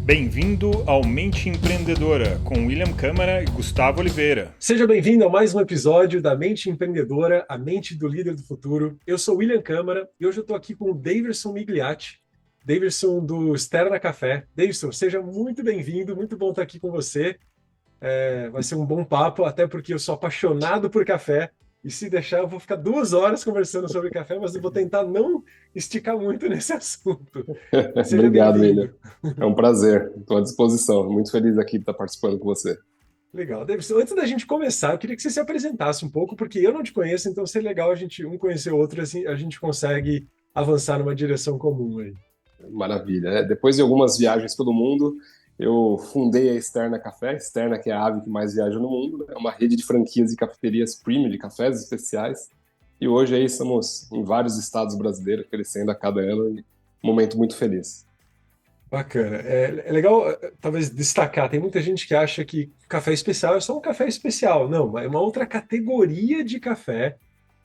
Bem-vindo ao Mente Empreendedora, com William Câmara e Gustavo Oliveira. Seja bem-vindo a mais um episódio da Mente Empreendedora, a mente do líder do futuro. Eu sou o William Câmara e hoje eu estou aqui com o Daverson Migliatti, Daverson do Sterna Café. Daverson, seja muito bem-vindo, muito bom estar aqui com você. Vai ser um bom papo, até porque eu sou apaixonado por café e se deixar eu vou ficar 2 horas conversando sobre café, mas eu vou tentar não esticar muito nesse assunto. Seja Obrigado, William. bem-vindo. É um prazer. Estou à disposição. Muito feliz aqui de estar participando com você. Legal. Davidson, antes da gente começar, eu queria que você se apresentasse um pouco, porque eu não te conheço, então seria legal a gente um conhecer o outro, assim a gente consegue avançar numa direção comum aí. Maravilha. Depois de algumas viagens pelo mundo, eu fundei a Sterna Café, Sterna que é a ave que mais viaja no mundo, né? É uma rede de franquias e cafeterias premium, de cafés especiais. E hoje aí estamos em vários estados brasileiros, crescendo a cada ano, e um momento muito feliz. Bacana. É legal, talvez, destacar, tem muita gente que acha que café especial é só um café especial. Não, é uma outra categoria de café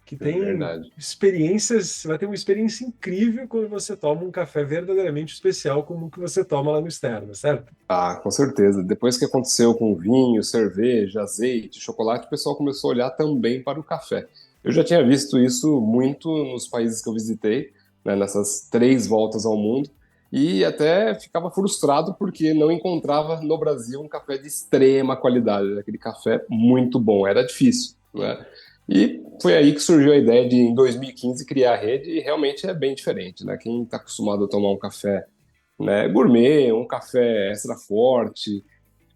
que É tem verdade. experiências, você vai ter uma experiência incrível quando você toma um café verdadeiramente especial como o que você toma lá no Sterna, certo? Ah, com certeza. Depois que aconteceu com vinho, cerveja, azeite, chocolate, o pessoal começou a olhar também para o café. Eu já tinha visto isso muito nos países que eu visitei, né, nessas 3 voltas ao mundo, e até ficava frustrado porque não encontrava no Brasil um café de extrema qualidade, aquele café muito bom. Era difícil, né? E foi aí que surgiu a ideia de, em 2015, criar a rede, e realmente é bem diferente, né? Quem está acostumado a tomar um café, né, gourmet, um café extra forte.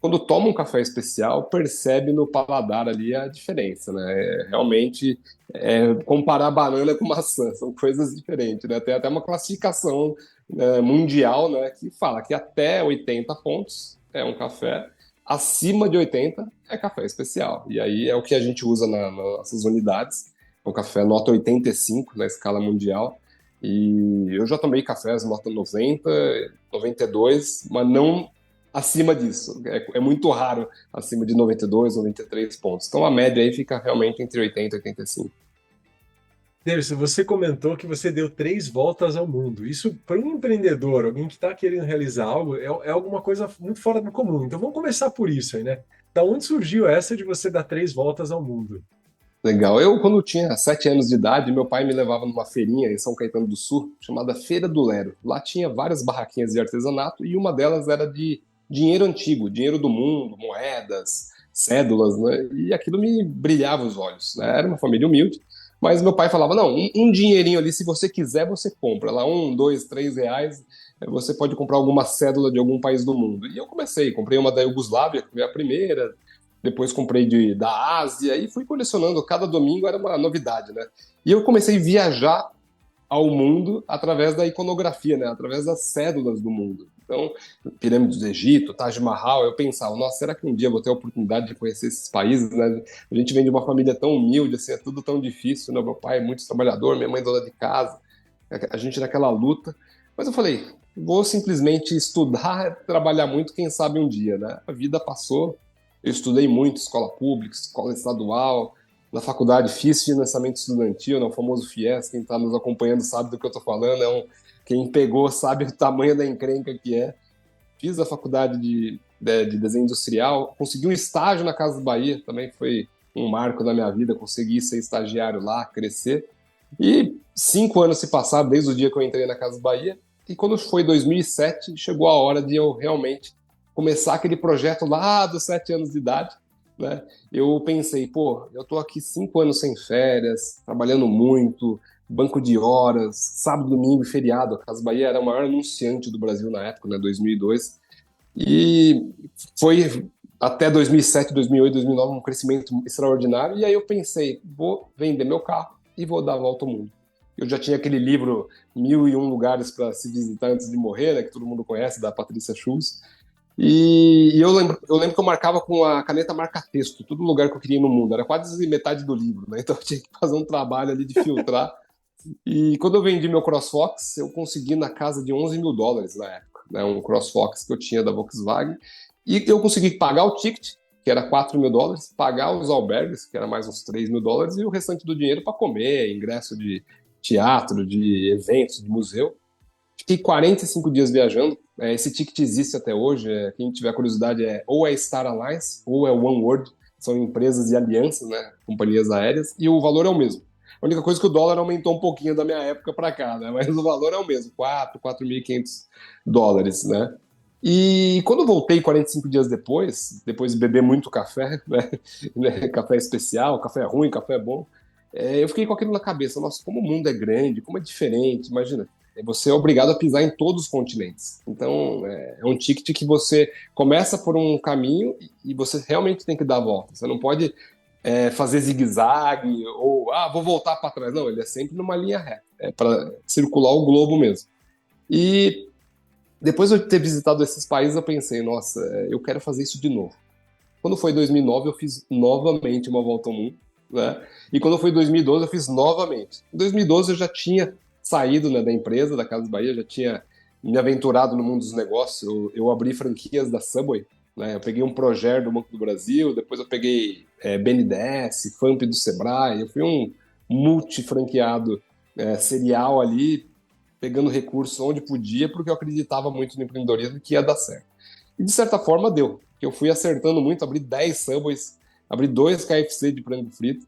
Quando toma um café especial, percebe no paladar ali a diferença, né? Realmente, comparar banana com maçã, são coisas diferentes, né? Tem até uma classificação, mundial, né, que fala que até 80 pontos é um café, acima de 80 é café especial. E aí é o que a gente usa nas nossas unidades, o café nota 85 na escala mundial. E eu já tomei cafés nota 90, 92, mas não acima disso. É muito raro acima de 92, 93 pontos. Então a média aí fica realmente entre 80 e 85. Derson, você comentou que você deu 3 voltas ao mundo. Isso, para um empreendedor, alguém que está querendo realizar algo, é alguma coisa muito fora do comum. Então vamos começar por isso aí, né? Da onde surgiu essa de você dar 3 voltas ao mundo? Legal. Eu, quando tinha 7 anos de idade, meu pai me levava numa feirinha em São Caetano do Sul, chamada Feira do Lero. Lá tinha várias barraquinhas de artesanato e uma delas era de dinheiro antigo, dinheiro do mundo, moedas, cédulas, né? E aquilo me brilhava os olhos, né? Era uma família humilde, mas meu pai falava: não, um dinheirinho ali, se você quiser, você compra. Lá, R$ 1, R$ 2, R$ 3, você pode comprar alguma cédula de algum país do mundo. E eu comprei uma da Iugoslávia, que foi a primeira, depois comprei da Ásia e fui colecionando. Cada domingo era uma novidade, né? E eu comecei a viajar ao mundo através da iconografia, né? Através das cédulas do mundo. Então, pirâmides do Egito, Taj Mahal, eu pensava: nossa, será que um dia eu vou ter a oportunidade de conhecer esses países, né? A gente vem de uma família tão humilde, assim, é tudo tão difícil, né? Meu pai é muito trabalhador, minha mãe é dona de casa, a gente naquela luta. Mas eu falei: vou simplesmente estudar, trabalhar muito, quem sabe um dia, né? A vida passou, eu estudei muito, escola pública, escola estadual, na faculdade fiz financiamento estudantil, né, o famoso FIES. Quem está nos acompanhando sabe do que eu estou falando, quem pegou sabe o tamanho da encrenca que é. Fiz a faculdade de desenho industrial, consegui um estágio na Casa Bahia, também foi um marco na minha vida, consegui ser estagiário lá, crescer. E 5 anos se passaram desde o dia que eu entrei na Casa Bahia, e quando foi 2007, chegou a hora de eu realmente começar aquele projeto lá dos 7 anos de idade, né? Eu pensei: pô, eu tô aqui 5 anos sem férias, trabalhando muito, banco de horas, sábado, domingo e feriado. A Casa Bahia era o maior anunciante do Brasil na época, né, 2002. E foi até 2007, 2008, 2009 um crescimento extraordinário. E aí eu pensei: vou vender meu carro e vou dar a volta ao mundo. Eu já tinha aquele livro Mil e Um Lugares para Se Visitar Antes de Morrer, né, que todo mundo conhece, da Patrícia Schulz. E eu lembro que eu marcava com a caneta marca-texto, todo lugar que eu queria ir no mundo. Era quase metade do livro, né? Então eu tinha que fazer um trabalho ali de filtrar. E quando eu vendi meu CrossFox, eu consegui na casa de US$ 11.000 na época, né? Um CrossFox que eu tinha da Volkswagen. E eu consegui pagar o ticket, que era US$ 4.000, pagar os albergues, que era mais uns US$ 3.000, e o restante do dinheiro para comer, ingresso de teatro, de eventos, de museu. Fiquei 45 dias viajando. Esse ticket existe até hoje. Quem tiver curiosidade ou é Star Alliance ou é OneWorld. São empresas e alianças, né? Companhias aéreas. E o valor é o mesmo. A única coisa é que o dólar aumentou um pouquinho da minha época para cá, né? Mas o valor é o mesmo, 4.500 dólares, né? E quando eu voltei 45 dias depois de beber muito café, né? Café especial, café ruim, café bom, eu fiquei com aquilo na cabeça. Nossa, como o mundo é grande, como é diferente. Imagina, você é obrigado a pisar em todos os continentes. Então, é um ticket que você começa por um caminho e você realmente tem que dar a volta. Você não pode fazer zigue-zague ou, vou voltar para trás. Não, ele é sempre numa linha reta. É para circular o globo mesmo. E depois de eu ter visitado esses países, eu pensei, nossa, eu quero fazer isso de novo. Quando foi 2009, eu fiz novamente uma volta ao mundo, né? E quando foi 2012, eu fiz novamente. Em 2012, eu já tinha saído, né, da empresa, da Casas Bahia, já tinha me aventurado no mundo dos negócios. Eu abri franquias da Subway, né? Eu peguei um Proger do Banco do Brasil, depois eu peguei BNDES, FAMP do Sebrae. Eu fui um multifranqueado serial ali, pegando recursos onde podia, porque eu acreditava muito no empreendedorismo que ia dar certo. E de certa forma deu, porque eu fui acertando muito, abri 10 Subways, abri 2 KFC de frango frito,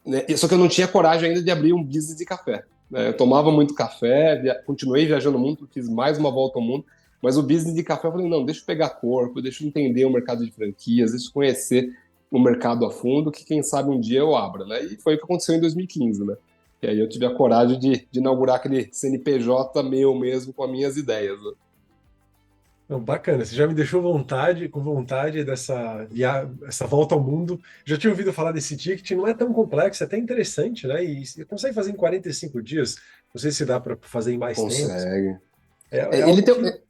né? Só que eu não tinha coragem ainda de abrir um business de café, né? Eu tomava muito café, continuei viajando muito, fiz mais uma volta ao mundo, mas o business de café eu falei, não, deixa eu pegar corpo, deixa eu entender o mercado de franquias, deixa eu conhecer o mercado a fundo, que quem sabe um dia eu abra, né? E foi o que aconteceu em 2015, né? E aí eu tive a coragem de inaugurar aquele CNPJ meu mesmo com as minhas ideias, né? Não, bacana, você já me deixou com vontade essa volta ao mundo. Já tinha ouvido falar desse ticket, não é tão complexo, é até interessante, né? E você consegue fazer em 45 dias. Não sei se dá para fazer em mais tempo. Consegue. É Ele algo tem, que.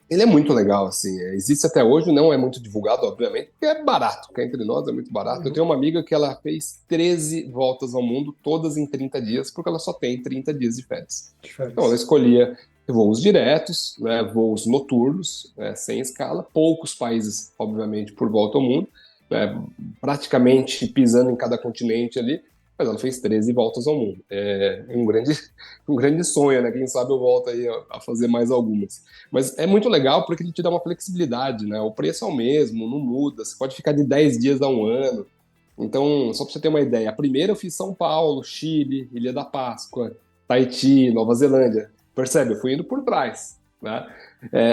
ele é muito legal, assim. Existe até hoje, não é muito divulgado, obviamente, porque é barato, porque entre nós é muito barato. Eu Uhum, tenho uma amiga que ela fez 13 voltas ao mundo, todas em 30 dias, porque ela só tem 30 dias de férias. Então ela diferença. escolhia voos diretos, né, voos noturnos, né, sem escala, poucos países, obviamente, por volta ao mundo, né, praticamente pisando em cada continente ali, mas ela fez 13 voltas ao mundo. É um grande sonho, né? Quem sabe eu volto aí a fazer mais algumas. Mas é muito legal porque ele te dá uma flexibilidade, né? O preço é o mesmo, não muda, você pode ficar de 10 dias a um ano. Então, só para você ter uma ideia, a primeira eu fiz São Paulo, Chile, Ilha da Páscoa, Tahiti, Nova Zelândia. Percebe? Eu fui indo por trás, né?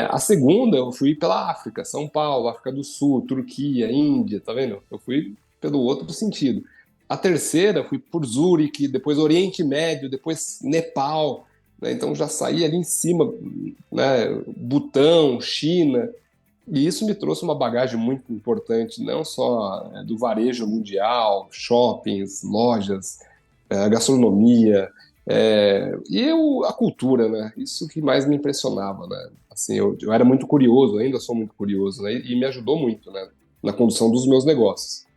A segunda eu fui pela África, São Paulo, África do Sul, Turquia, Índia, tá vendo? Eu fui pelo outro sentido. A terceira eu fui por Zurique, depois Oriente Médio, depois Nepal, né? Então já saí ali em cima, né? Butão, China, e isso me trouxe uma bagagem muito importante, não só do varejo mundial, shoppings, lojas, gastronomia, a cultura, né? Isso que mais me impressionava, né? Assim, eu era muito curioso, ainda sou muito curioso, né? E me ajudou muito, né? Na condução dos meus negócios.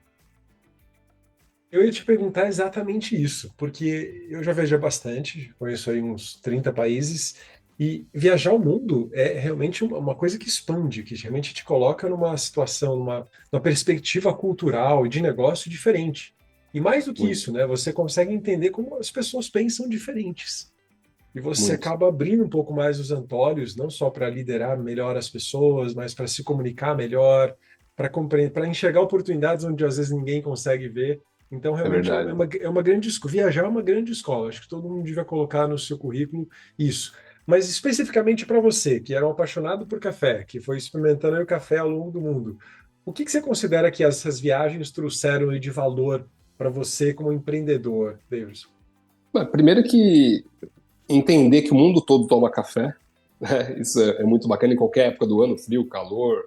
Eu ia te perguntar exatamente isso, porque eu já viajei bastante, conheço aí uns 30 países, e viajar o mundo é realmente uma coisa que expande, que realmente te coloca numa situação, numa perspectiva cultural e de negócio diferente. E mais do que Muito, isso, né? Você consegue entender como as pessoas pensam diferentes. E você muito. acaba abrindo um pouco mais os antolhos, não só para liderar melhor as pessoas, mas para se comunicar melhor, para compreender, para enxergar oportunidades onde às vezes ninguém consegue ver. Então, É realmente verdade. é uma grande escola. Viajar é uma grande escola. Acho que todo mundo devia colocar no seu currículo isso. Mas especificamente para você, que era um apaixonado por café, que foi experimentando aí o café ao longo do mundo, o que você considera que essas viagens trouxeram aí de valor para você como empreendedor, Davidson? Mas, primeiro que entender que o mundo todo toma café, né? Isso é muito bacana em qualquer época do ano, frio, calor,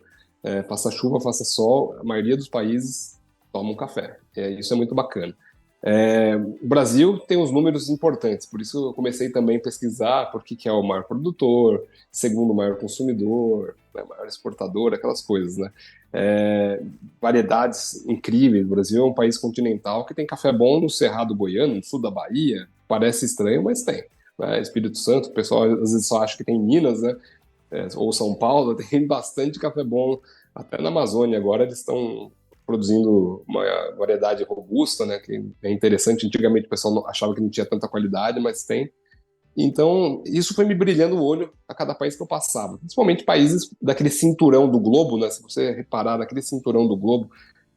faça chuva, faça sol, a maioria dos países tomam café. Isso é muito bacana. O Brasil tem uns números importantes, por isso eu comecei também a pesquisar por que é o maior produtor, segundo maior consumidor, né, maior exportador, aquelas coisas, né? Variedades incríveis. O Brasil é um país continental que tem café bom no Cerrado Goiano, no sul da Bahia. Parece estranho, mas tem. Né? Espírito Santo, o pessoal às vezes só acha que tem Minas, né? Ou São Paulo, tem bastante café bom. Até na Amazônia agora eles estão produzindo uma variedade robusta, né? Que é interessante. Antigamente o pessoal achava que não tinha tanta qualidade, mas tem. Então, isso foi me brilhando o olho a cada país que eu passava. Principalmente países daquele cinturão do globo, né? Se você reparar naquele cinturão do globo,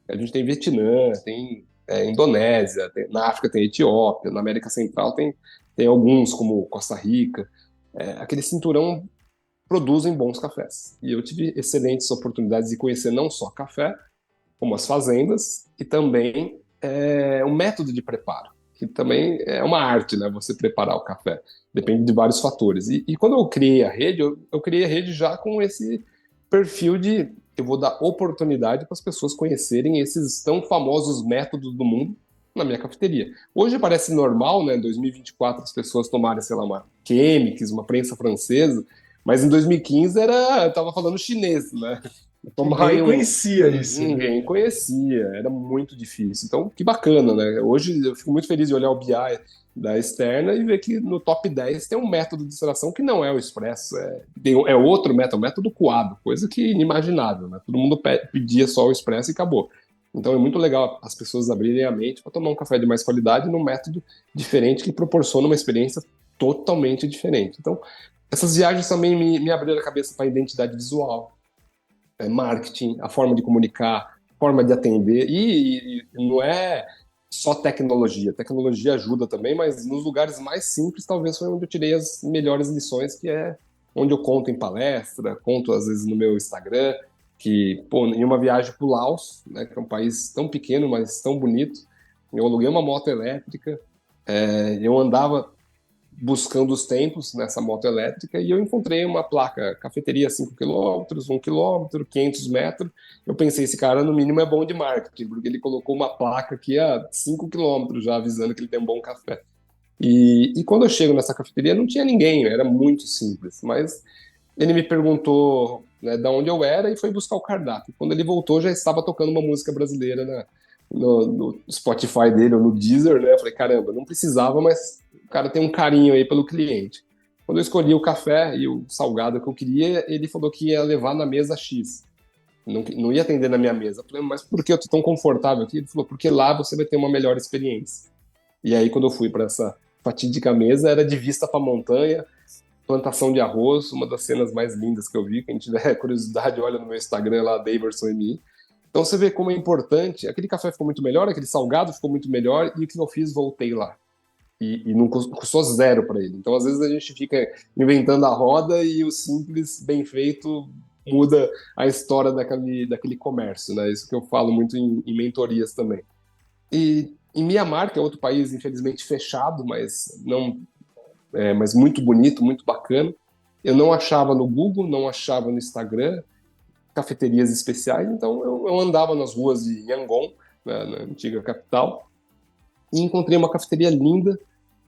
a gente tem Vietnã, tem Indonésia, na África tem Etiópia, na América Central tem alguns, como Costa Rica. Aquele cinturão produzem bons cafés. E eu tive excelentes oportunidades de conhecer não só café, como as fazendas e também o método de preparo, que também é uma arte, né? Você preparar o café. Depende de vários fatores. E quando eu criei a rede, eu criei a rede já com esse perfil de eu vou dar oportunidade para as pessoas conhecerem esses tão famosos métodos do mundo na minha cafeteria. Hoje parece normal, né, em 2024, as pessoas tomarem, sei lá, uma Chemex, uma prensa francesa, mas em 2015 tava falando chinês, né? Tomar Ninguém conhecia isso, né? Ninguém conhecia, era muito difícil. Então, que bacana, né? Hoje eu fico muito feliz de olhar o BI da Externa e ver que no top 10 tem um método de destilação que não é o expresso, é outro método, o método coado, coisa que inimaginável, né? Todo mundo pedia só o expresso e acabou. Então é muito legal as pessoas abrirem a mente para tomar um café de mais qualidade num método diferente que proporciona uma experiência totalmente diferente. Então, essas viagens também me abriram a cabeça para a identidade visual, marketing, a forma de comunicar, forma de atender, e não é só tecnologia. Tecnologia ajuda também, mas nos lugares mais simples talvez foi onde eu tirei as melhores lições, que é onde eu conto em palestra, conto às vezes no meu Instagram, que, pô, em uma viagem para o Laos, né, que é um país tão pequeno, mas tão bonito, eu aluguei uma moto elétrica, eu andava buscando os tempos nessa moto elétrica e eu encontrei uma placa, cafeteria 5 quilômetros, 1 quilômetro, 500 metros. Eu pensei, esse cara no mínimo é bom de marketing, porque ele colocou uma placa aqui a 5 quilômetros já avisando que ele tem um bom café. E quando eu chego nessa cafeteria não tinha ninguém, era muito simples, mas ele me perguntou, né, de onde eu era e foi buscar o cardápio. Quando ele voltou já estava tocando uma música brasileira no Spotify dele ou no Deezer, né? Eu falei, caramba, não precisava, mas o cara tem um carinho aí pelo cliente. Quando eu escolhi o café e o salgado que eu queria, ele falou que ia levar na mesa X. Não ia atender na minha mesa. Eu falei, mas por que eu tô tão confortável aqui? Ele falou, porque lá você vai ter uma melhor experiência. E aí, quando eu fui para essa fatídica mesa, era de vista para a montanha, plantação de arroz, uma das cenas mais lindas que eu vi. Quem tiver curiosidade, olha no meu Instagram lá, DaversonME. Então você vê como é importante. Aquele café ficou muito melhor, aquele salgado ficou muito melhor, e o que eu fiz? Voltei lá. E não custou zero para ele. Então, às vezes, a gente fica inventando a roda e o simples, bem feito, muda a história daquele comércio, né? Isso que eu falo muito em mentorias também. E em Mianmar, que é outro país, infelizmente, fechado, mas muito bonito, muito bacana, eu não achava no Google, não achava no Instagram cafeterias especiais, então eu andava nas ruas de Yangon, né, na antiga capital, e encontrei uma cafeteria linda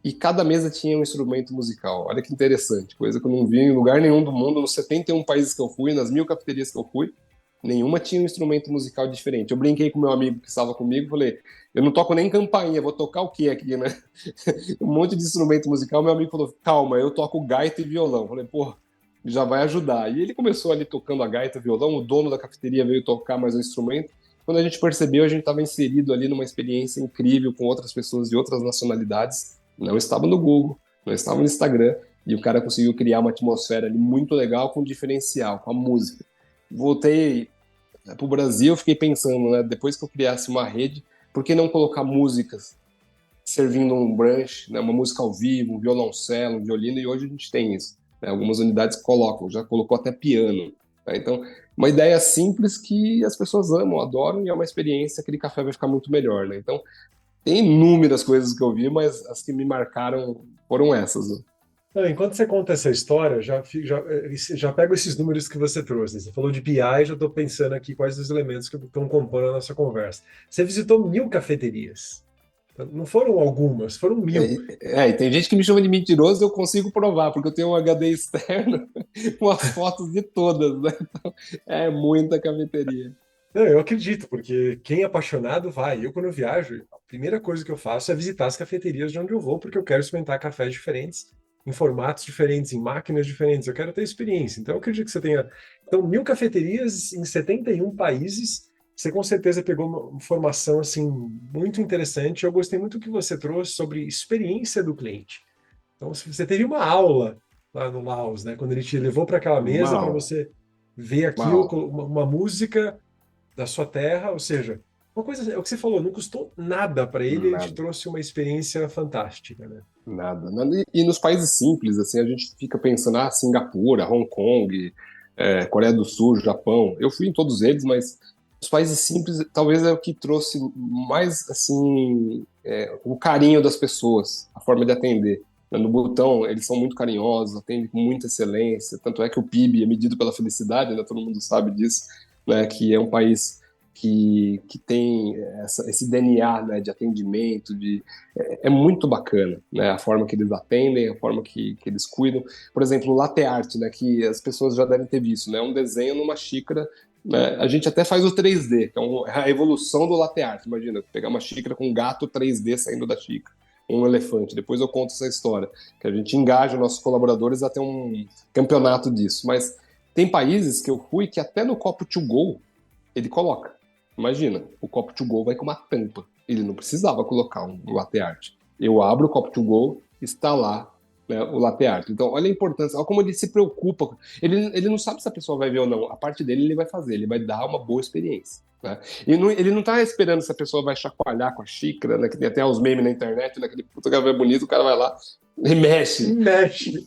e cada mesa tinha um instrumento musical. Olha que interessante, coisa que eu não vi em lugar nenhum do mundo, nos 71 países que eu fui, nas 1000 cafeterias que eu fui, nenhuma tinha um instrumento musical diferente. Eu brinquei com meu amigo que estava comigo, falei, eu não toco nem campainha, vou tocar o quê aqui, né? Um monte de instrumento musical, meu amigo falou, calma, eu toco gaita e violão. Eu falei, pô, já vai ajudar. E ele começou ali tocando a gaita e violão, o dono da cafeteria veio tocar mais um instrumento. Quando a gente percebeu, a gente estava inserido ali numa experiência incrível com outras pessoas de outras nacionalidades. Não estava no Google, não estava no Instagram, e o cara conseguiu criar uma atmosfera ali muito legal com diferencial, com a música. Voltei para o Brasil, fiquei pensando, né, depois que eu criasse uma rede, por que não colocar músicas servindo um brunch, né, uma música ao vivo, um violoncelo, um violino, e hoje a gente tem isso. Né, algumas unidades colocam, já colocou até piano. Né, então, uma ideia simples que as pessoas amam, adoram, e é uma experiência, aquele café vai ficar muito melhor. Né? Então, tem inúmeras coisas que eu vi, mas as que me marcaram foram essas. Né? Não, enquanto você conta essa história, já pego esses números que você trouxe. Você falou de BI, já estou pensando aqui quais os elementos que estão compondo a nossa conversa. Você visitou 1000 cafeterias. Não foram algumas, foram 1000. E tem gente que me chama de mentiroso e eu consigo provar, porque eu tenho um HD externo com as fotos de todas. Né? Então, é muita cafeteria. Não, eu acredito, porque quem é apaixonado vai. Eu, quando eu viajo, a primeira coisa que eu faço é visitar as cafeterias de onde eu vou, porque eu quero experimentar cafés diferentes, em formatos diferentes, em máquinas diferentes. Eu quero ter experiência. Então, eu acredito que você tenha. Então, 1000 cafeterias em 71 países. Você com certeza pegou uma informação assim muito interessante. Eu gostei muito do que você trouxe sobre experiência do cliente. Então, se você teve uma aula lá no Laos, né? Quando ele te levou para aquela Uma mesa para aula, você ver uma aquilo, aula. uma música da sua terra, ou seja, uma coisa, é o que você falou, não custou nada para ele, ele te Nada. trouxe uma experiência fantástica, né? Nada, nada. E nos países simples, assim, a gente fica pensando, Singapura, Hong Kong, Coreia do Sul, Japão. Eu fui em todos eles, mas os países simples talvez é o que trouxe mais, assim, o carinho das pessoas, a forma de atender. No Butão, eles são muito carinhosos, atendem com muita excelência. Tanto é que o PIB é medido pela felicidade, né? Todo mundo sabe disso, né? Que é um país que tem esse DNA, né, de atendimento, é muito bacana, né, a forma que eles atendem, a forma que eles cuidam. Por exemplo, o latte art, né, que as pessoas já devem ter visto, né, um desenho numa xícara, né, a gente até faz o 3D, que é a evolução do latte art. Imagina, pegar uma xícara com um gato 3D saindo da xícara, um elefante. Depois eu conto essa história, que a gente engaja os nossos colaboradores a ter um campeonato disso. Mas tem países que eu fui que até no copo to go ele coloca. Imagina, o copo to go vai com uma tampa. Ele não precisava colocar um latte art. Eu abro o copo to go, está lá, né, o latte art. Então, olha a importância, olha como ele se preocupa. Ele não sabe se a pessoa vai ver ou não. A parte dele ele vai fazer, ele vai dar uma boa experiência. Né? Ele não está esperando se a pessoa vai chacoalhar com a xícara, né, que tem até os memes na internet, naquele puta café bonito, o cara vai lá e mexe. Mexe.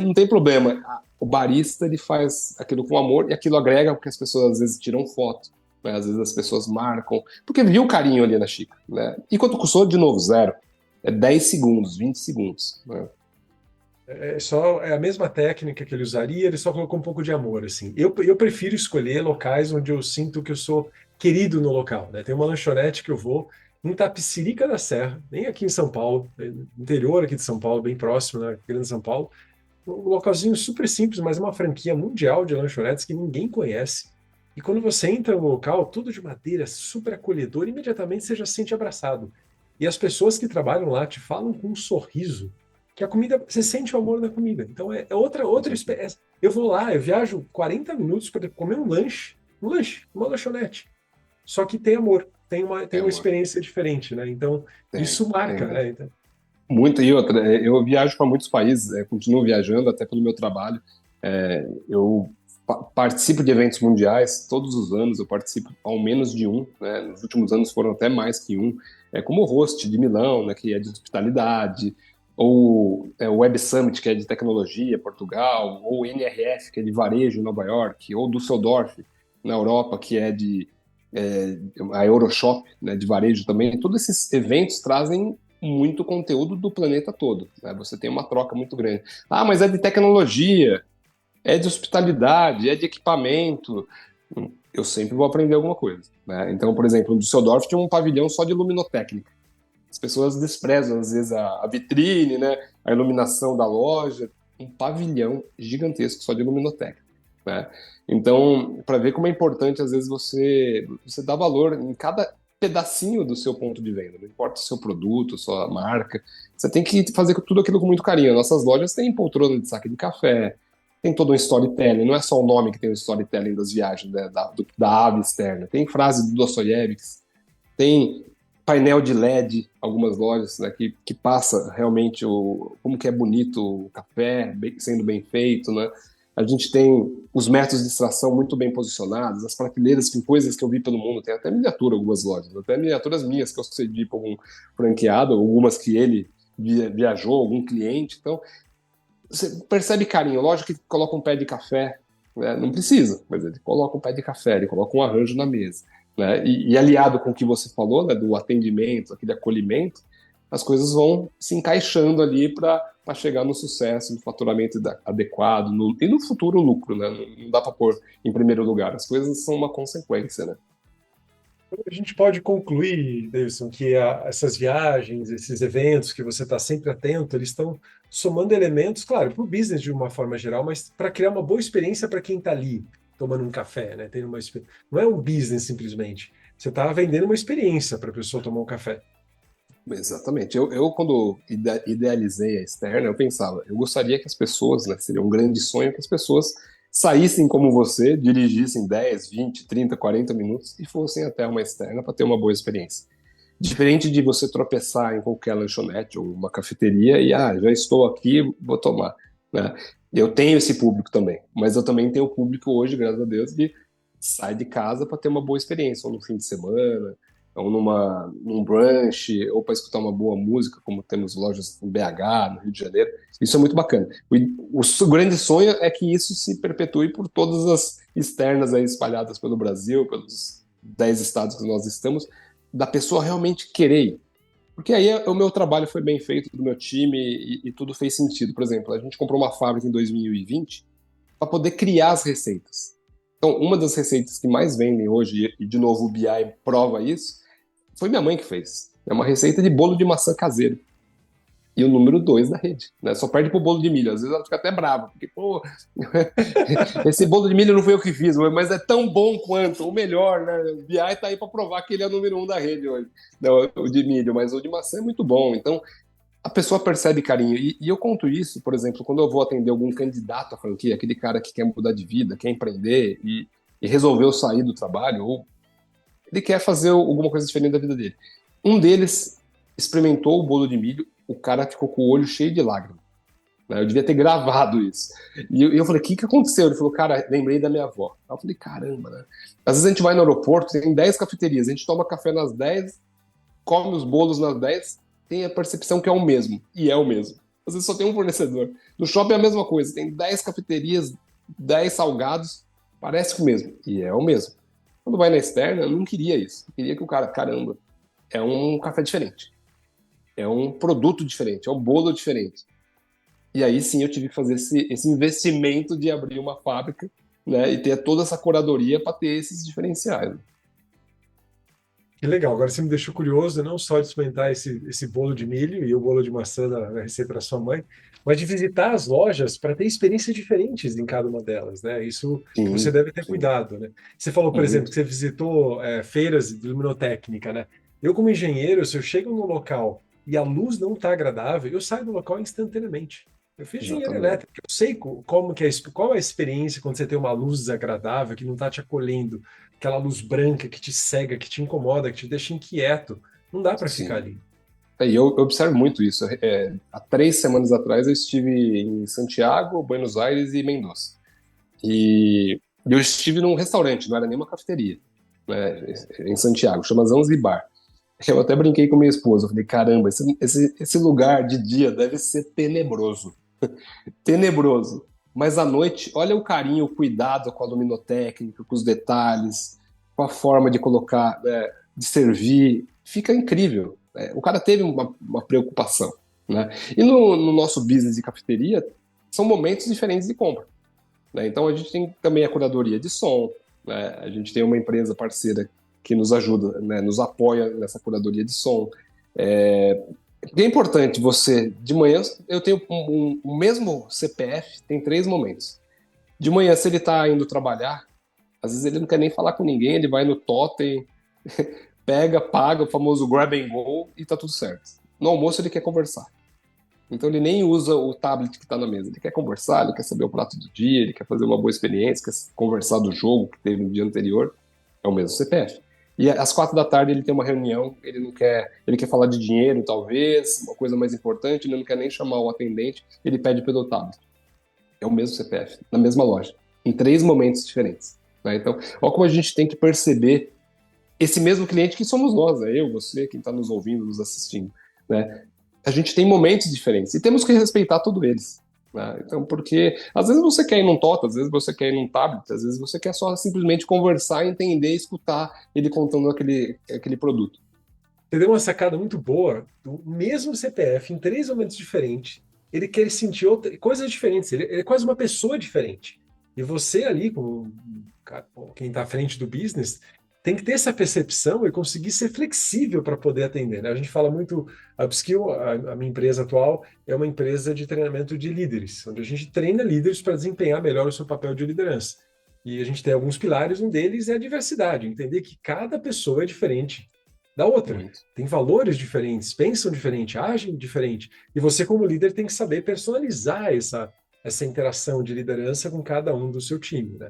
Não tem problema. O barista ele faz aquilo com amor e aquilo agrega porque as pessoas às vezes tiram foto, né? Às vezes as pessoas marcam, porque viu o carinho ali na xícara, né? E quanto custou? De novo, zero. É 10 segundos, 20 segundos, né? É a mesma técnica que ele usaria, ele só colocou um pouco de amor, assim. Eu prefiro escolher locais onde eu sinto que eu sou querido no local, né? Tem uma lanchonete que eu vou em Tapicirica da Serra, nem aqui em São Paulo, interior aqui de São Paulo, bem próximo, né? Grande São Paulo. Um localzinho super simples, mas é uma franquia mundial de lanchonetes que ninguém conhece. E quando você entra no local, tudo de madeira, super acolhedor, imediatamente você já se sente abraçado. E as pessoas que trabalham lá te falam com um sorriso, que a comida, você sente o amor da comida. Então é outra experiência. Eu vou lá, eu viajo 40 minutos para comer um lanche, uma lanchonete. Só que tem amor, É tem uma amor. experiência diferente, né? Então isso Tem marca, mesmo. né? Então, Muito, e outra, eu viajo para muitos países, continuo viajando até pelo meu trabalho. Eu participo de eventos mundiais todos os anos, eu participo ao menos de um, né? Nos últimos anos foram até mais que um, como host de Milão, né, que é de hospitalidade, ou o Web Summit, que é de tecnologia, Portugal, ou o NRF, que é de varejo, Nova York, ou Düsseldorf, na Europa, que é a Euroshop, né, de varejo também. Todos esses eventos trazem muito conteúdo do planeta todo, né? Você tem uma troca muito grande. Mas é de tecnologia, é de hospitalidade, é de equipamento. Eu sempre vou aprender alguma coisa, né? Então, por exemplo, no Düsseldorf tinha um pavilhão só de luminotécnica. As pessoas desprezam, às vezes, a vitrine, né? A iluminação da loja. Um pavilhão gigantesco só de luminotécnica, né? Então, para ver como é importante, às vezes, você dá valor em cada pedacinho do seu ponto de venda. Não importa o seu produto, a sua marca. Você tem que fazer tudo aquilo com muito carinho. Nossas lojas têm poltrona de saque de café, tem todo um storytelling. Não é só o nome que tem o storytelling das viagens, né, da ave externa. Tem frase do Dostoiévski, tem painel de LED, algumas lojas, né, que passa realmente como que é bonito o café, sendo bem feito, né? A gente tem os métodos de extração muito bem posicionados, as prateleiras com coisas que eu vi pelo mundo, tem até miniatura algumas lojas, até miniaturas minhas que eu cedi para algum franqueado, algumas que ele viajou, algum cliente. Então, você percebe carinho. Lógico que coloca um pé de café, né? Não precisa, mas ele coloca um pé de café, ele coloca um arranjo na mesa, né? E aliado com o que você falou, né, do atendimento, aquele acolhimento, as coisas vão se encaixando ali para chegar no sucesso, no faturamento adequado, e no futuro lucro, né? Não dá para pôr em primeiro lugar. As coisas são uma consequência, né? a gente pode concluir, Davidson, que essas viagens, esses eventos que você está sempre atento, eles estão somando elementos, claro, para o business de uma forma geral, mas para criar uma boa experiência para quem está ali tomando um café, né? Tendo não é um business simplesmente. Você está vendendo uma experiência para a pessoa tomar um café. Exatamente. Eu quando idealizei a externa, eu pensava, eu gostaria que as pessoas, né, seria um grande sonho que as pessoas saíssem como você, dirigissem 10, 20, 30, 40 minutos e fossem até uma externa para ter uma boa experiência. Diferente de você tropeçar em qualquer lanchonete ou uma cafeteria e, já estou aqui, vou tomar, né? Eu tenho esse público também, mas eu também tenho o público hoje, graças a Deus, que sai de casa para ter uma boa experiência, ou no fim de semana, ou num brunch, ou para escutar uma boa música, como temos lojas em BH, no Rio de Janeiro. Isso é muito bacana. O grande sonho é que isso se perpetue por todas as externas aí espalhadas pelo Brasil, pelos 10 estados que nós estamos, da pessoa realmente querer ir. Porque aí o meu trabalho foi bem feito, do meu time, e tudo fez sentido. Por exemplo, a gente comprou uma fábrica em 2020 para poder criar as receitas. Então, uma das receitas que mais vendem hoje, e de novo o BI prova isso, foi minha mãe que fez. É uma receita de bolo de maçã caseiro. E o número 2 da rede, né? Só perde pro bolo de milho. Às vezes ela fica até brava, porque, pô, esse bolo de milho não foi eu que fiz, mas é tão bom quanto, ou melhor, né? O BI tá aí para provar que ele é o número 1 da rede hoje. Não, o de milho, mas o de maçã é muito bom. Então, a pessoa percebe carinho. E eu conto isso, por exemplo, quando eu vou atender algum candidato à franquia, aquele cara que quer mudar de vida, quer empreender e resolveu sair do trabalho, ou ele quer fazer alguma coisa diferente da vida dele. Um deles experimentou o bolo de milho, o cara ficou com o olho cheio de lágrimas. Né? Eu devia ter gravado isso. E eu falei, o que aconteceu? Ele falou, cara, lembrei da minha avó. Eu falei, caramba, né? Às vezes a gente vai no aeroporto, tem 10 cafeterias, a gente toma café nas 10, come os bolos nas 10, tem a percepção que é o mesmo. E é o mesmo. Às vezes só tem um fornecedor. No shopping é a mesma coisa, tem 10 cafeterias, 10 salgados, parece o mesmo. E é o mesmo. Quando vai na externa, eu não queria isso. Eu queria que o cara, caramba, é um café diferente. É um produto diferente, é um bolo diferente. E aí sim eu tive que fazer esse investimento de abrir uma fábrica, né, e ter toda essa curadoria para ter esses diferenciais. Que legal, agora você me deixou curioso, não só de experimentar esse bolo de milho e o bolo de maçã da receita da sua mãe, mas de visitar as lojas para ter experiências diferentes em cada uma delas, né? Isso que você Sim, deve ter sim. cuidado, né? Você falou, por exemplo, que Muito. você visitou feiras de luminotécnica, né? Eu, como engenheiro, se eu chego num local e a luz não está agradável, eu saio do local instantaneamente. Eu fiz engenharia Exatamente. elétrica, eu sei como que é, qual é a experiência quando você tem uma luz desagradável que não está te acolhendo, aquela luz branca que te cega, que te incomoda, que te deixa inquieto. Não dá para ficar Sim. ali. E eu observo muito isso. Há 3 semanas atrás eu estive em Santiago, Buenos Aires e Mendoza. E eu estive num restaurante, não era nem uma cafeteria, né, em Santiago, chama Zanzibar. Eu até brinquei com minha esposa, eu falei, caramba, esse lugar de dia deve ser tenebroso. Tenebroso. Mas à noite, olha o carinho, o cuidado com a luminotécnica, com os detalhes, com a forma de colocar, né, de servir. Fica incrível. O cara teve uma preocupação. Né? E no nosso business de cafeteria, são momentos diferentes de compra. Né? Então a gente tem também a curadoria de som, né? A gente tem uma empresa parceira que nos ajuda, né? Nos apoia nessa curadoria de som. É, é importante você, de manhã, eu tenho o mesmo CPF, tem 3 momentos. De manhã, se ele está indo trabalhar, às vezes ele não quer nem falar com ninguém, ele vai no totem, pega, paga, o famoso grab and go e tá tudo certo. No almoço ele quer conversar. Então ele nem usa o tablet que está na mesa. Ele quer conversar, ele quer saber o prato do dia, ele quer fazer uma boa experiência, quer conversar do jogo que teve no dia anterior. É o mesmo CPF. E às 4 da tarde ele tem uma reunião, ele quer falar de dinheiro, talvez, uma coisa mais importante, ele não quer nem chamar o atendente, ele pede pelo tablet. É o mesmo CPF, na mesma loja, em 3 momentos diferentes. Né? Então, olha como a gente tem que perceber esse mesmo cliente que somos nós, né? Eu, você, quem está nos ouvindo, nos assistindo. Né? A gente tem momentos diferentes e temos que respeitar todos eles. Né? Então, porque às vezes você quer ir num TOTA, às vezes você quer ir num tablet, às vezes você quer só simplesmente conversar, entender, escutar ele contando aquele produto. Você deu uma sacada muito boa. O mesmo CPF, em 3 momentos diferentes, ele quer sentir coisas diferentes. Ele é quase uma pessoa diferente. E você ali, como quem está à frente do business, tem que ter essa percepção e conseguir ser flexível para poder atender. Né? A gente fala muito, a Upskill, a minha empresa atual, é uma empresa de treinamento de líderes, onde a gente treina líderes para desempenhar melhor o seu papel de liderança. E a gente tem alguns pilares, um deles é a diversidade, entender que cada pessoa é diferente da outra. Muito. Tem valores diferentes, pensam diferente, agem diferente. E você, como líder, tem que saber personalizar essa interação de liderança com cada um do seu time. Né?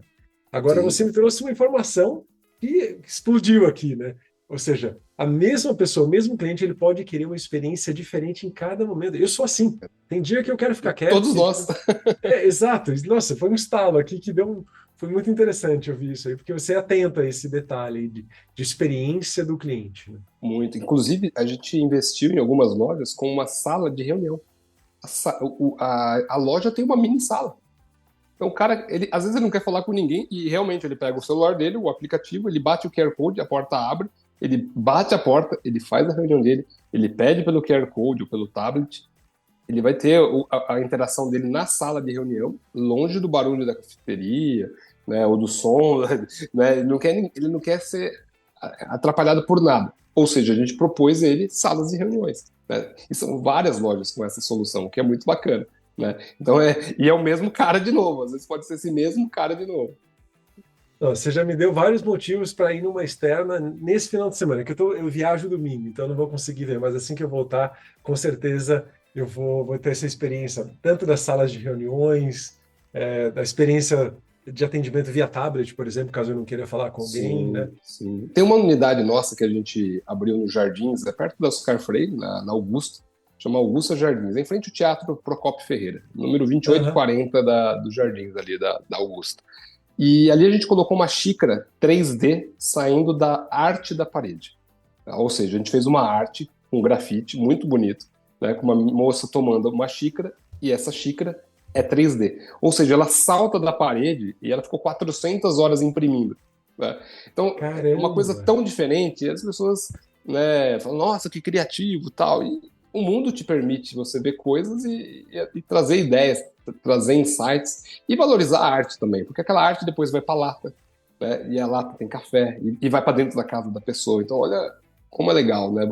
Agora, Sim. você me trouxe uma informação que explodiu aqui, né? Ou seja, a mesma pessoa, o mesmo cliente, ele pode querer uma experiência diferente em cada momento. Eu sou assim. Tem dia que eu quero ficar quieto. Todos nós. Exato. Nossa, foi um estalo aqui que foi muito interessante ouvir isso aí, porque você é atento a esse detalhe de experiência do cliente, né? Muito. Inclusive, a gente investiu em algumas lojas com uma sala de reunião. A loja tem uma mini sala. Então o cara, às vezes ele não quer falar com ninguém e realmente ele pega o celular dele, o aplicativo, ele bate o QR Code, a porta abre, ele bate a porta, ele faz a reunião dele, ele pede pelo QR Code ou pelo tablet, ele vai ter a interação dele na sala de reunião, longe do barulho da cafeteria, né, ou do som, né, ele não quer ser atrapalhado por nada. Ou seja, a gente propôs a ele salas de reuniões, né? E são várias lojas com essa solução, o que é muito bacana, né? Então e é o mesmo cara de novo, às vezes pode ser esse mesmo cara de novo. Não, você já me deu vários motivos para ir numa externa nesse final de semana, que eu viajo domingo, então eu não vou conseguir ver, mas assim que eu voltar, com certeza eu vou ter essa experiência, tanto das salas de reuniões, da experiência de atendimento via tablet, por exemplo, caso eu não queira falar com alguém, Sim, né? sim. Tem uma unidade nossa que a gente abriu nos Jardins, perto da Oscar Freire, na Augusta, chama Augusta Jardins, em frente ao Teatro Procópio Ferreira, número Aham. 2840 dos Jardins ali da Augusta. E ali a gente colocou uma xícara 3D saindo da arte da parede. Ou seja, a gente fez uma arte, um grafite muito bonito, né, com uma moça tomando uma xícara, e essa xícara é 3D. Ou seja, ela salta da parede e ela ficou 400 horas imprimindo. Né? Então, é uma coisa Caramba! tão diferente, e as pessoas, né, falam, nossa, que criativo tal. E o mundo te permite você ver coisas e trazer ideias, trazer insights e valorizar a arte também, porque aquela arte depois vai para a lata, né? E a lata tem café e vai para dentro da casa da pessoa. Então, olha como é legal, né?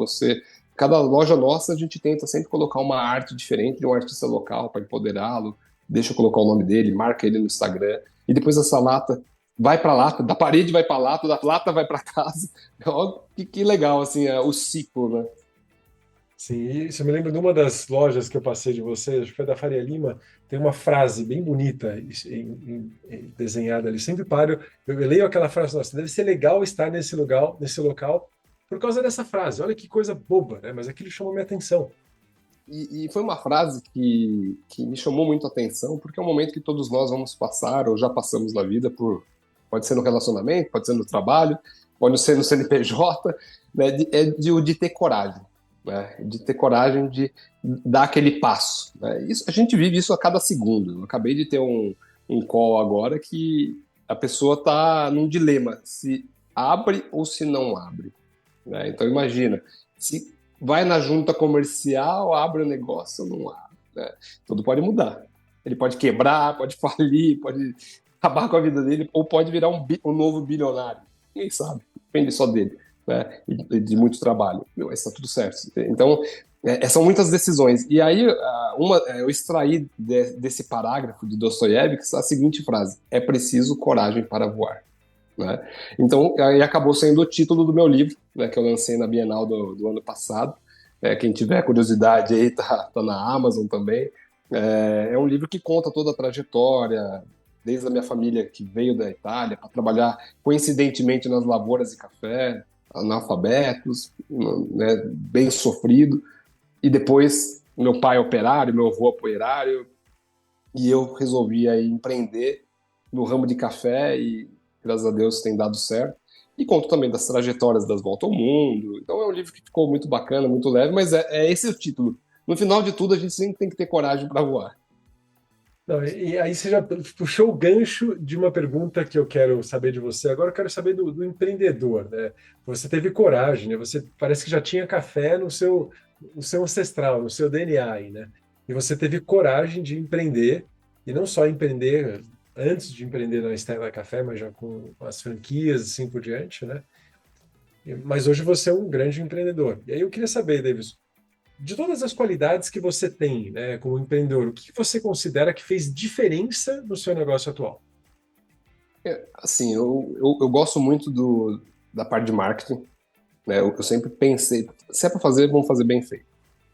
Cada loja nossa, a gente tenta sempre colocar uma arte diferente de um artista local para empoderá-lo, deixa eu colocar o nome dele, marca ele no Instagram, e depois essa lata vai para a lata, da parede vai para a lata, da lata vai para casa. Olha que legal, assim, o ciclo, né? Sim, isso me lembra de uma das lojas que eu passei de vocês, acho que foi da Faria Lima, tem uma frase bem bonita desenhada ali. Sempre paro, eu leio aquela frase, nossa, deve ser legal estar nesse local, por causa dessa frase. Olha que coisa boba, né? Mas aquilo chamou minha atenção. E foi uma frase que me chamou muito a atenção, porque é um momento que todos nós vamos passar, ou já passamos na vida, pode ser no relacionamento, pode ser no trabalho, pode ser no CNPJ, né, de ter coragem, né, de ter coragem de dar aquele passo. Né. Isso, a gente vive isso a cada segundo. Eu acabei de ter um call agora que a pessoa está num dilema, se abre ou se não abre. Né. Então imagina, se vai na junta comercial, abre o negócio ou não abre. Né? Tudo pode mudar. Ele pode quebrar, pode falir, pode acabar com a vida dele, ou pode virar um novo bilionário. Ninguém sabe. Depende só dele. Né? E de muito trabalho. Mas está tudo certo. Então, são muitas decisões. E aí, eu extraí desse parágrafo de Dostoiévski a seguinte frase: é preciso coragem para voar. Né? Então, aí acabou sendo o título do meu livro, né, que eu lancei na Bienal do ano passado. Quem tiver curiosidade aí, tá na Amazon também. É um livro que conta toda a trajetória, desde a minha família que veio da Itália para trabalhar coincidentemente nas lavouras de café, analfabetos, né, bem sofrido, e depois meu pai operário, meu avô apoerário, e eu resolvi aí empreender no ramo de café e graças a Deus tem dado certo. E conto também das trajetórias das voltas ao mundo. Então é um livro que ficou muito bacana, muito leve, mas é esse o título. No final de tudo, a gente sempre tem que ter coragem para voar. Não, e aí você já puxou o gancho de uma pergunta que eu quero saber de você. Agora eu quero saber do empreendedor, né? Você teve coragem, né? Você parece que já tinha café no seu ancestral, no seu DNA aí, né? E você teve coragem de empreender, e não só empreender antes de empreender na Estela Café, mas já com as franquias assim por diante, né? Mas hoje você é um grande empreendedor. E aí eu queria saber, Davis, de todas as qualidades que você tem, né, como empreendedor, o que você considera que fez diferença no seu negócio atual? Assim, eu gosto muito da parte de marketing. Né? Eu sempre pensei, se é para fazer, vamos fazer bem feito.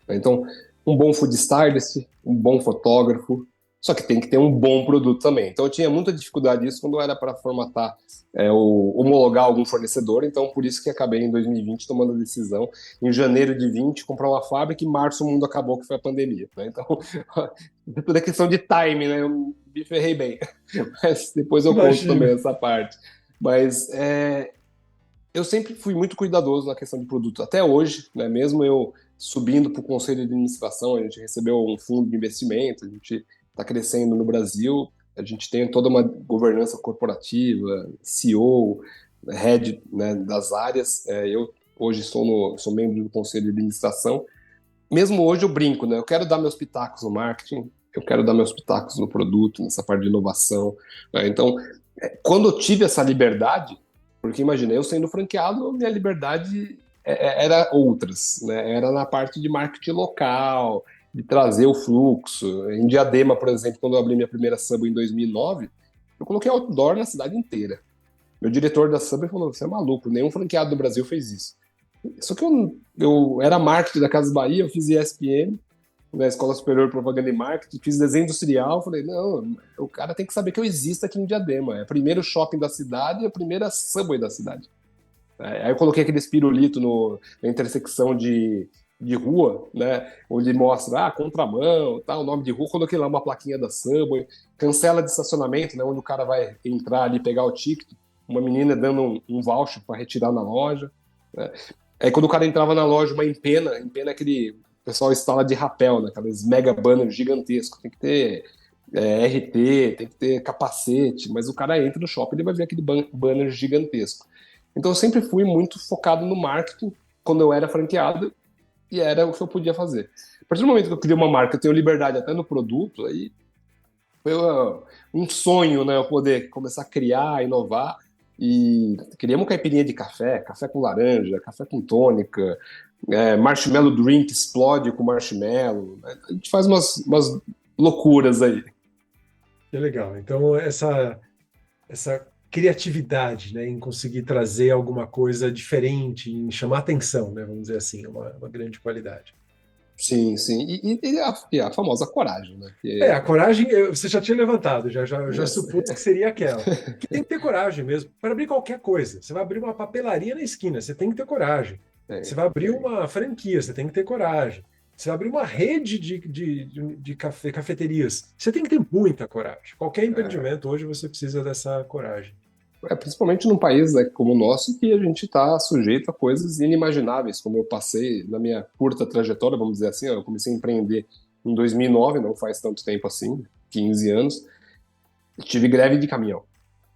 Então, um bom food stylist, um bom fotógrafo, Só que tem que ter um bom produto também. Então eu tinha muita dificuldade nisso quando era para formatar, homologar algum fornecedor. Então por isso que acabei em 2020 tomando a decisão, em janeiro de 20, comprar uma fábrica e em março o mundo acabou, que foi a pandemia, né? Então tudo é questão de time, né? Eu me ferrei bem. Mas depois eu conto Imagina. também essa parte. Mas eu sempre fui muito cuidadoso na questão de produto, até hoje, né? Mesmo eu subindo para o conselho de administração, a gente recebeu um fundo de investimento, a gente está crescendo no Brasil, a gente tem toda uma governança corporativa, CEO, head, né, das áreas. Eu hoje sou membro do conselho de administração. Mesmo hoje eu brinco, né? Eu quero dar meus pitacos no marketing, eu quero dar meus pitacos no produto, nessa parte de inovação, né? Então, quando eu tive essa liberdade, porque imagina, eu sendo franqueado, minha liberdade era outras, né? Era na parte de marketing local, de trazer o fluxo. Em Diadema, por exemplo, quando eu abri minha primeira Subway em 2009, eu coloquei outdoor na cidade inteira. Meu diretor da Subway falou: você é maluco, nenhum franqueado do Brasil fez isso. Só que eu era marketing da Casas Bahia, eu fiz ESPM, na Escola Superior de Propaganda e Marketing, fiz desenho industrial, falei, não, o cara tem que saber que eu existo aqui em Diadema, é o primeiro shopping da cidade e a primeira Subway da cidade. Aí eu coloquei aquele pirulito na intersecção de rua, né, onde mostra, contramão, tá, o nome de rua, coloquei lá uma plaquinha da Subway, cancela de estacionamento, né, onde o cara vai entrar ali, pegar o ticket, uma menina dando um voucher para retirar na loja, né. Aí quando o cara entrava na loja, uma empena é aquele, o pessoal instala de rapel, né, aqueles mega banners gigantescos, tem que ter RT, tem que ter capacete, mas o cara entra no shopping, ele vai ver aquele banner gigantesco. Então eu sempre fui muito focado no marketing quando eu era franqueado e era o que eu podia fazer. A partir do momento que eu criei uma marca, eu tenho liberdade até no produto, aí foi um sonho, né, eu poder começar a criar, inovar, e criamos caipirinha de café, café com laranja, café com tônica, marshmallow drink explode com marshmallow, né? A gente faz umas loucuras aí. Que legal. Então, essa criatividade, né, em conseguir trazer alguma coisa diferente, em chamar atenção, né, vamos dizer assim, é uma grande qualidade. Sim, sim. E a famosa coragem, né? A coragem, você já tinha levantado, já supus que seria aquela. Que tem que ter coragem mesmo, para abrir qualquer coisa. Você vai abrir uma papelaria na esquina, você tem que ter coragem. Você vai abrir uma franquia, você tem que ter coragem. Você vai abrir uma rede de cafeterias, você tem que ter muita coragem. Qualquer empreendimento, hoje, você precisa dessa coragem. Principalmente num país, né, como o nosso, que a gente está sujeito a coisas inimagináveis, como eu passei na minha curta trajetória, vamos dizer assim. Eu comecei a empreender em 2009, não faz tanto tempo assim, 15 anos, tive greve de caminhão. O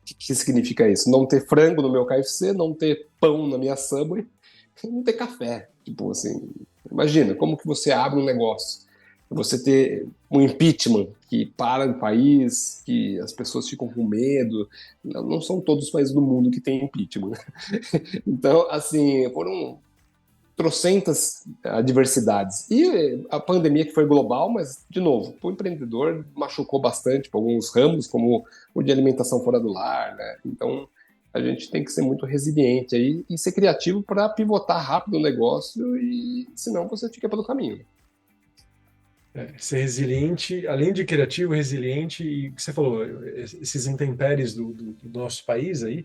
que significa isso? Não ter frango no meu KFC, não ter pão na minha Subway, não ter café. Tipo assim, imagina, como que você abre um negócio? Você ter um impeachment que para o país, que as pessoas ficam com medo. Não são todos os países do mundo que têm impeachment, né? Então, assim, foram trocentas adversidades. E a pandemia, que foi global, mas, de novo, o empreendedor machucou bastante por alguns ramos, como o de alimentação fora do lar, né? Então, a gente tem que ser muito resiliente aí e ser criativo para pivotar rápido o negócio, e senão você fica pelo caminho. Ser resiliente, além de criativo, resiliente, e o que você falou, esses intempéries do nosso país aí,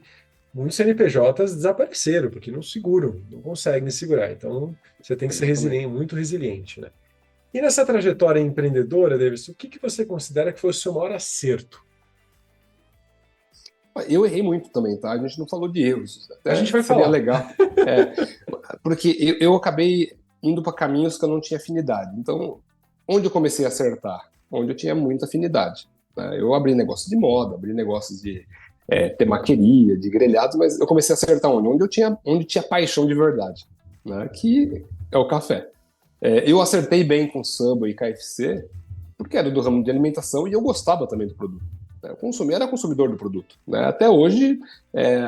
muitos CNPJs desapareceram, porque não seguram, não conseguem segurar. Então, você tem que ser resiliente, muito resiliente, né? E nessa trajetória empreendedora, Davis, o que você considera que foi o seu maior acerto? Eu errei muito também, tá? A gente não falou de erros. Até A gente vai seria falar. legal. Porque eu acabei indo para caminhos que eu não tinha afinidade. Então, onde eu comecei a acertar? Onde eu tinha muita afinidade, né? Eu abri negócio de moda, abri negócios de temaqueria, de grelhados, mas eu comecei a acertar onde? Onde tinha paixão de verdade, né? Que é o café. Eu acertei bem com Subway e KFC, porque era do ramo de alimentação e eu gostava também do produto. Eu era consumidor do produto, né? Até hoje,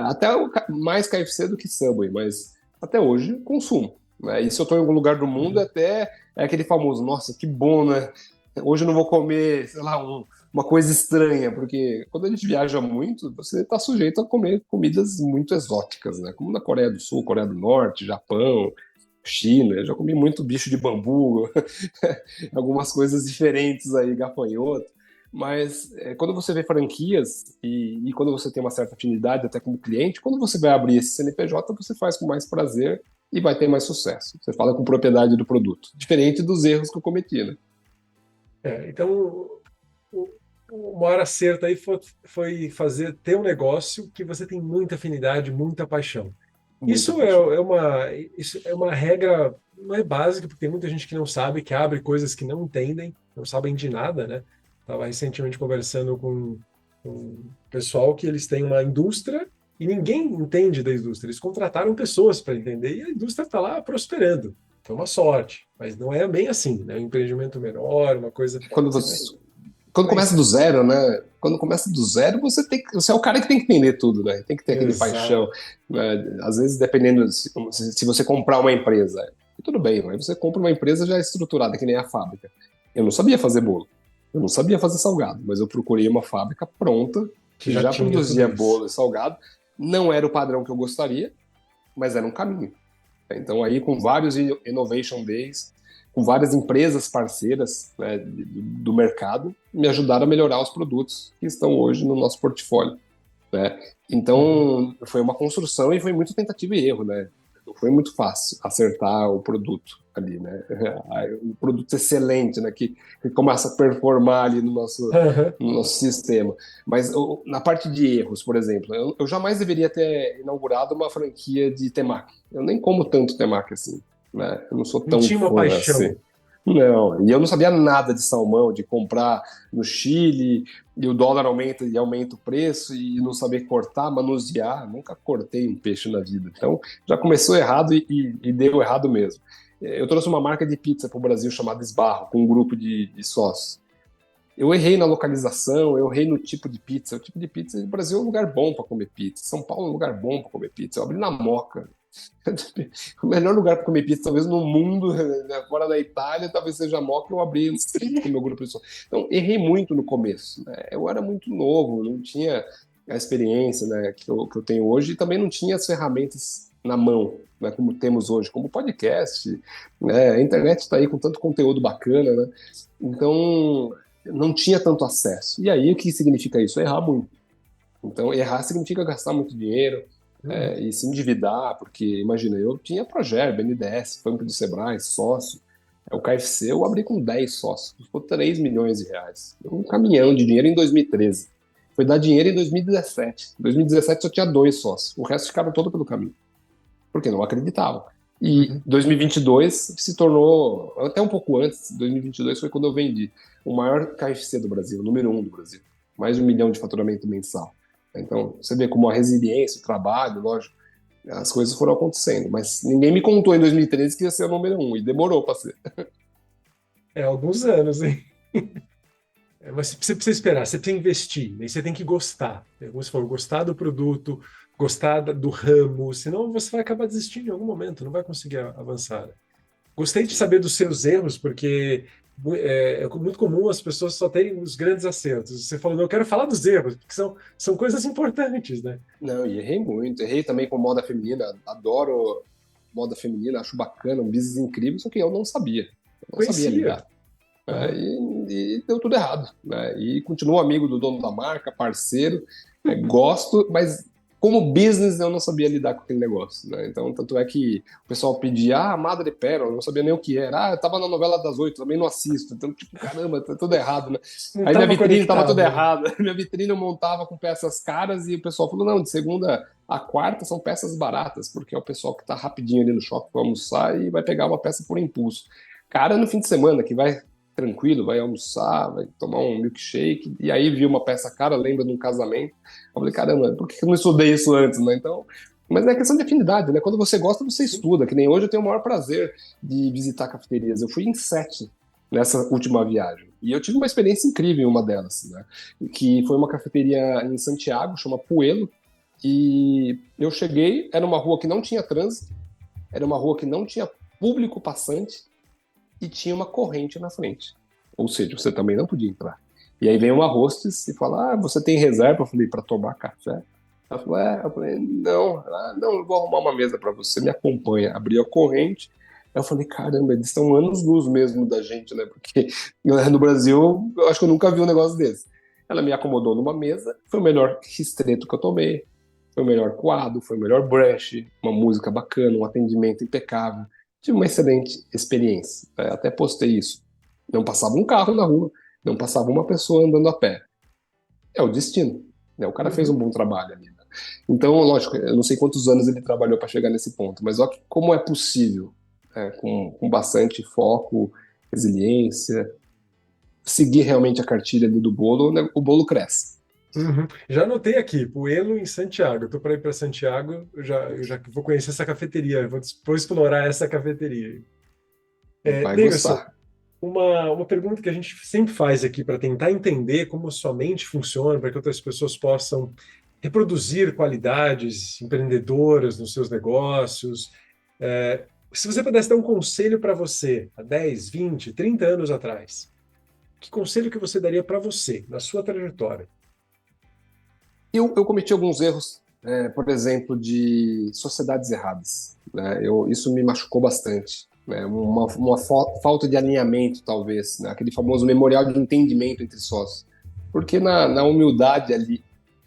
até mais KFC do que Subway, mas até hoje consumo, né? E se eu estou em algum lugar do mundo, até é aquele famoso, nossa, que bom, né? Hoje eu não vou comer, sei lá, uma coisa estranha, porque quando a gente viaja muito, você está sujeito a comer comidas muito exóticas, né? Como na Coreia do Sul, Coreia do Norte, Japão, China. Eu já comi muito bicho de bambu, algumas coisas diferentes aí, gafanhoto. Mas quando você vê franquias e quando você tem uma certa afinidade até como cliente, quando você vai abrir esse CNPJ, você faz com mais prazer e vai ter mais sucesso. Você fala com propriedade do produto, diferente dos erros que eu cometi, né? Então, o maior acerto aí foi ter um negócio que você tem muita afinidade, muita paixão. Muita Isso é, paixão. isso é uma regra, não é básica, porque tem muita gente que não sabe, que abre coisas que não entendem, não sabem de nada, né? Estava recentemente conversando com um pessoal que eles têm uma indústria e ninguém entende da indústria. Eles contrataram pessoas para entender e a indústria está lá prosperando. Foi uma sorte, mas não é bem assim, né? Um empreendimento menor, uma coisa. Quando você, Quando começa do zero, né? Quando começa do zero, você é o cara que tem que entender tudo, né? Tem que ter aquele Exato. paixão. Né? Às vezes, dependendo, se você comprar uma empresa, tudo bem, mas você compra uma empresa já estruturada, que nem a fábrica. Eu não sabia fazer bolo, eu não sabia fazer salgado, mas eu procurei uma fábrica pronta, Que que já já tinha tudo produzia isso. bolo e salgado. Não era o padrão que eu gostaria, mas era um caminho. Então, aí, com vários Innovation Days, com várias empresas parceiras, né, do mercado, me ajudaram a melhorar os produtos que estão hoje no nosso portfólio. Né? Uhum. Então, foi uma construção e foi muito tentativa e erro. Né? Não foi muito fácil acertar o produto ali. Né? Um produto excelente, né, que começa a performar ali no nosso sistema. Mas na parte de erros, por exemplo, eu jamais deveria ter inaugurado uma franquia de temaki. Eu nem como tanto temaki assim. Né? Eu não sou Não tão tinha uma fã assim. paixão. Não, e eu não sabia nada de salmão, de comprar no Chile, e o dólar aumenta e aumenta o preço, e não saber cortar, manusear. Nunca cortei um peixe na vida. Então, já começou errado e deu errado mesmo. Eu trouxe uma marca de pizza para o Brasil chamada Esbarro, com um grupo de sócios. Eu errei na localização, eu errei no tipo de pizza. O tipo de pizza, o Brasil é um lugar bom para comer pizza. São Paulo é um lugar bom para comer pizza. Eu abri na Moca. O melhor lugar para comer pizza, talvez no mundo, né, fora da Itália, talvez seja a Moca. Eu abri com o meu grupo de sócios. Então, errei muito no começo. Né? Eu era muito novo, não tinha a experiência, né, que eu tenho hoje e também não tinha as ferramentas na mão, né, como temos hoje, como podcast. Né? A internet está aí com tanto conteúdo bacana. Né? Então, não tinha tanto acesso. E aí, o que significa isso? Errar muito. Então, errar significa gastar muito dinheiro Uhum. e se endividar, porque, imagina, eu tinha Proger, BNDES, Banco do Sebrae, sócio. O KFC eu abri com 10 sócios, custou 3 milhões de reais. Um caminhão de dinheiro em 2013. Foi dar dinheiro em 2017. Em 2017 só tinha 2 sócios, o resto ficaram todo pelo caminho, porque não acreditavam. E Uhum. 2022 se tornou, até um pouco antes, 2022 foi quando eu vendi o maior KFC do Brasil, o número 1 do Brasil. Mais de 1 milhão de faturamento mensal. Então, você vê como a resiliência, o trabalho, lógico, as coisas foram acontecendo. Mas ninguém me contou em 2013 que ia ser o número 1, e demorou para ser. Alguns anos, hein? Mas você precisa esperar, você precisa investir, né? E você tem que gostar. Como você falou, gostar do produto, gostar do ramo, senão você vai acabar desistindo em algum momento, não vai conseguir avançar. Né? Gostei de saber dos seus erros, porque é muito comum as pessoas só terem os grandes acertos. Você falou, não, eu quero falar dos erros, porque são coisas importantes, né? Não, e errei muito. Errei também com moda feminina. Adoro moda feminina, acho bacana, um business incrível, só que eu não sabia. Eu não sabia Conhecia. lidar. Aham. E deu tudo errado. Né? E continuo amigo do dono da marca, parceiro, gosto, mas como business eu não sabia lidar com aquele negócio. Né? Então, tanto é que o pessoal pedia, Madre Pérola, eu não sabia nem o que era. Eu tava na novela das 8, também não assisto. Então, tipo, caramba, tá tudo errado. Né? Não Aí minha estava vitrine tava tudo conectado, né? errada. Minha vitrine eu montava com peças caras e o pessoal falou, não, de segunda a quarta são peças baratas, porque é o pessoal que tá rapidinho ali no shopping para almoçar e vai pegar uma peça por impulso. Cara, no fim de semana, que vai tranquilo, vai almoçar, vai tomar um milkshake, e aí viu uma peça cara, lembra de um casamento. Eu falei, caramba, por que eu não estudei isso antes, né? Então, mas é questão de afinidade, né? Quando você gosta, você Sim. estuda, que nem hoje eu tenho o maior prazer de visitar cafeterias. Eu fui em 7 nessa última viagem. E eu tive uma experiência incrível em uma delas, né? Que foi uma cafeteria em Santiago, chama Puelo, e eu cheguei, era uma rua que não tinha trânsito, era uma rua que não tinha público passante, e tinha uma corrente na frente. Ou seja, você também não podia entrar. E aí vem uma hostess e fala, você tem reserva? Eu falei, para tomar café? Ela falou, Eu falei, não. Não, eu vou arrumar uma mesa para você, me acompanha. Abri a corrente, Aí eu falei, caramba, eles estão anos-luz mesmo da gente, né? Porque no Brasil, eu acho que eu nunca vi um negócio desse. Ela me acomodou numa mesa, foi o melhor ristreto que eu tomei, foi o melhor coado, foi o melhor brush, uma música bacana, um atendimento impecável. Tive uma excelente experiência. Até postei isso. Não passava um carro na rua, não passava uma pessoa andando a pé. É o destino, né? O cara fez um bom trabalho ali, né? Então, lógico, eu não sei quantos anos ele trabalhou para chegar nesse ponto, mas olha como é possível, com bastante foco, resiliência, seguir realmente a cartilha ali do bolo, né, o bolo cresce. Uhum. Já anotei aqui, Puelo em Santiago. Eu tô para ir para Santiago, eu já vou conhecer essa cafeteria, eu vou explorar essa cafeteria. Vai Davidson, gostar. uma pergunta que a gente sempre faz aqui para tentar entender como a sua mente funciona, para que outras pessoas possam reproduzir qualidades empreendedoras nos seus negócios. Se você pudesse dar um conselho para você há 10, 20, 30 anos atrás, que conselho que você daria para você, na sua trajetória? Eu cometi alguns erros, por exemplo, de sociedades erradas, né? Isso me machucou bastante, né? Uma falta de alinhamento, talvez, né? Aquele famoso memorial de entendimento entre sócios. Porque na humildade ali,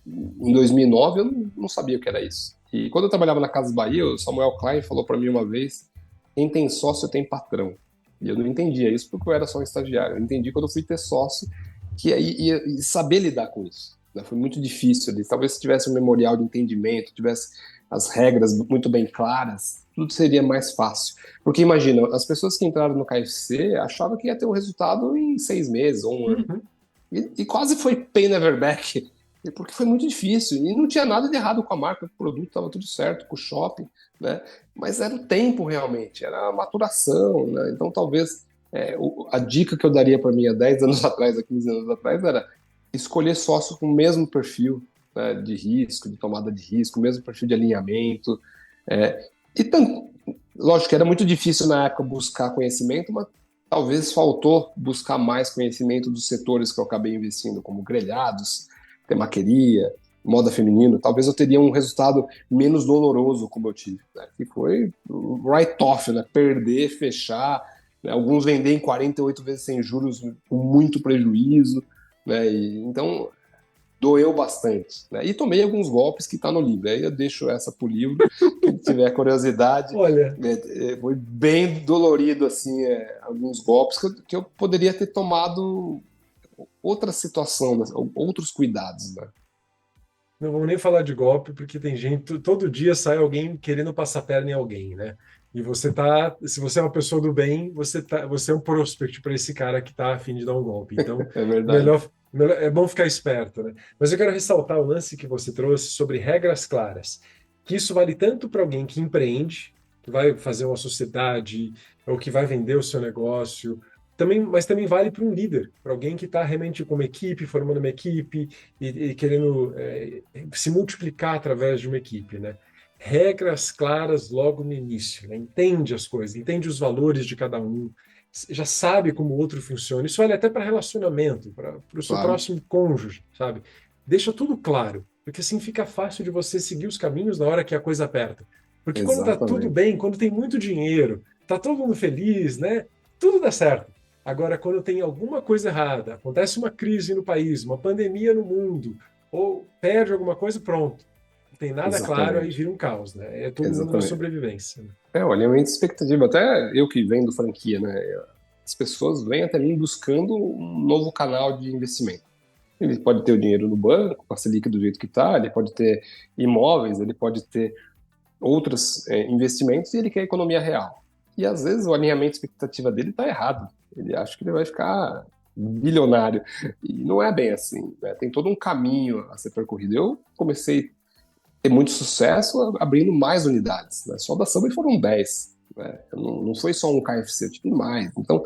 em 2009, eu não sabia o que era isso. E quando eu trabalhava na Casas Bahia, o Samuel Klein falou para mim uma vez: quem tem sócio tem patrão. E eu não entendia isso porque eu era só um estagiário. Eu entendi quando eu fui ter sócio que e saber lidar com isso, né? Foi muito difícil ali. Talvez se tivesse um memorial de entendimento, tivesse as regras muito bem claras, tudo seria mais fácil. Porque imagina, as pessoas que entraram no KFC achavam que ia ter um resultado em 6 meses ou um ano. Uhum. E quase foi pay never back, porque foi muito difícil. E não tinha nada de errado com a marca, com o produto, estava tudo certo, com o shopping, né? Mas era o tempo realmente, era a maturação, né? Então talvez a dica que eu daria para mim há 10 anos atrás, há 15 anos atrás, era escolher sócio com o mesmo perfil, né, de risco, de tomada de risco, o mesmo perfil de alinhamento. E lógico que era muito difícil na época buscar conhecimento, mas talvez faltou buscar mais conhecimento dos setores que eu acabei investindo, como grelhados, temaqueria, moda feminino. Talvez eu teria um resultado menos doloroso, como eu tive, né? Que foi o write-off, né? Perder, fechar, né? Alguns vender em 48 vezes sem juros com muito prejuízo, né? Então doeu bastante, né? E tomei alguns golpes que está no livro. Aí eu deixo essa para o livro, quem tiver curiosidade. Olha, Foi bem dolorido, assim, alguns golpes que eu poderia ter tomado outra situação, né? Outros cuidados, né? não vamos nem falar de golpe, porque tem gente, todo dia sai alguém querendo passar perna em alguém, né? E se você é uma pessoa do bem, você é um prospect para esse cara que está a fim de dar um golpe. Então, É verdade. é bom ficar esperto, né? Mas eu quero ressaltar o lance que você trouxe sobre regras claras, que isso vale tanto para alguém que empreende, que vai fazer uma sociedade, ou que vai vender o seu negócio, mas também vale para um líder, para alguém que está realmente com uma equipe, formando uma equipe e querendo se multiplicar através de uma equipe, né? Regras claras logo no início, né? Entende as coisas, entende os valores de cada um, já sabe como o outro funciona. Isso vale até para relacionamento, para o seu Claro. próximo cônjuge, sabe? Deixa tudo claro, porque assim fica fácil de você seguir os caminhos na hora que a coisa aperta. Porque quando tá tudo Exatamente. bem, quando tem muito dinheiro, tá todo mundo feliz, né? Tudo dá certo. Agora, quando tem alguma coisa errada, acontece uma crise no país, uma pandemia no mundo, ou perde alguma coisa, pronto. Não tem nada claro, aí Exatamente. vira um caos, né? É todo mundo na Exatamente. sobrevivência, né? O alinhamento de expectativa. Até eu que vendo franquia, né? As pessoas vêm até mim buscando um novo canal de investimento. Ele pode ter o dinheiro no banco, com a Selic do jeito que está, ele pode ter imóveis, ele pode ter outros investimentos e ele quer economia real. E às vezes o alinhamento de expectativa dele está errado. Ele acha que ele vai ficar bilionário. E não é bem assim, né? Tem todo um caminho a ser percorrido. Eu comecei a ter muito sucesso abrindo mais unidades, né? Só da Subway foram 10. Né? Não foi só um KFC, eu tive mais. Então,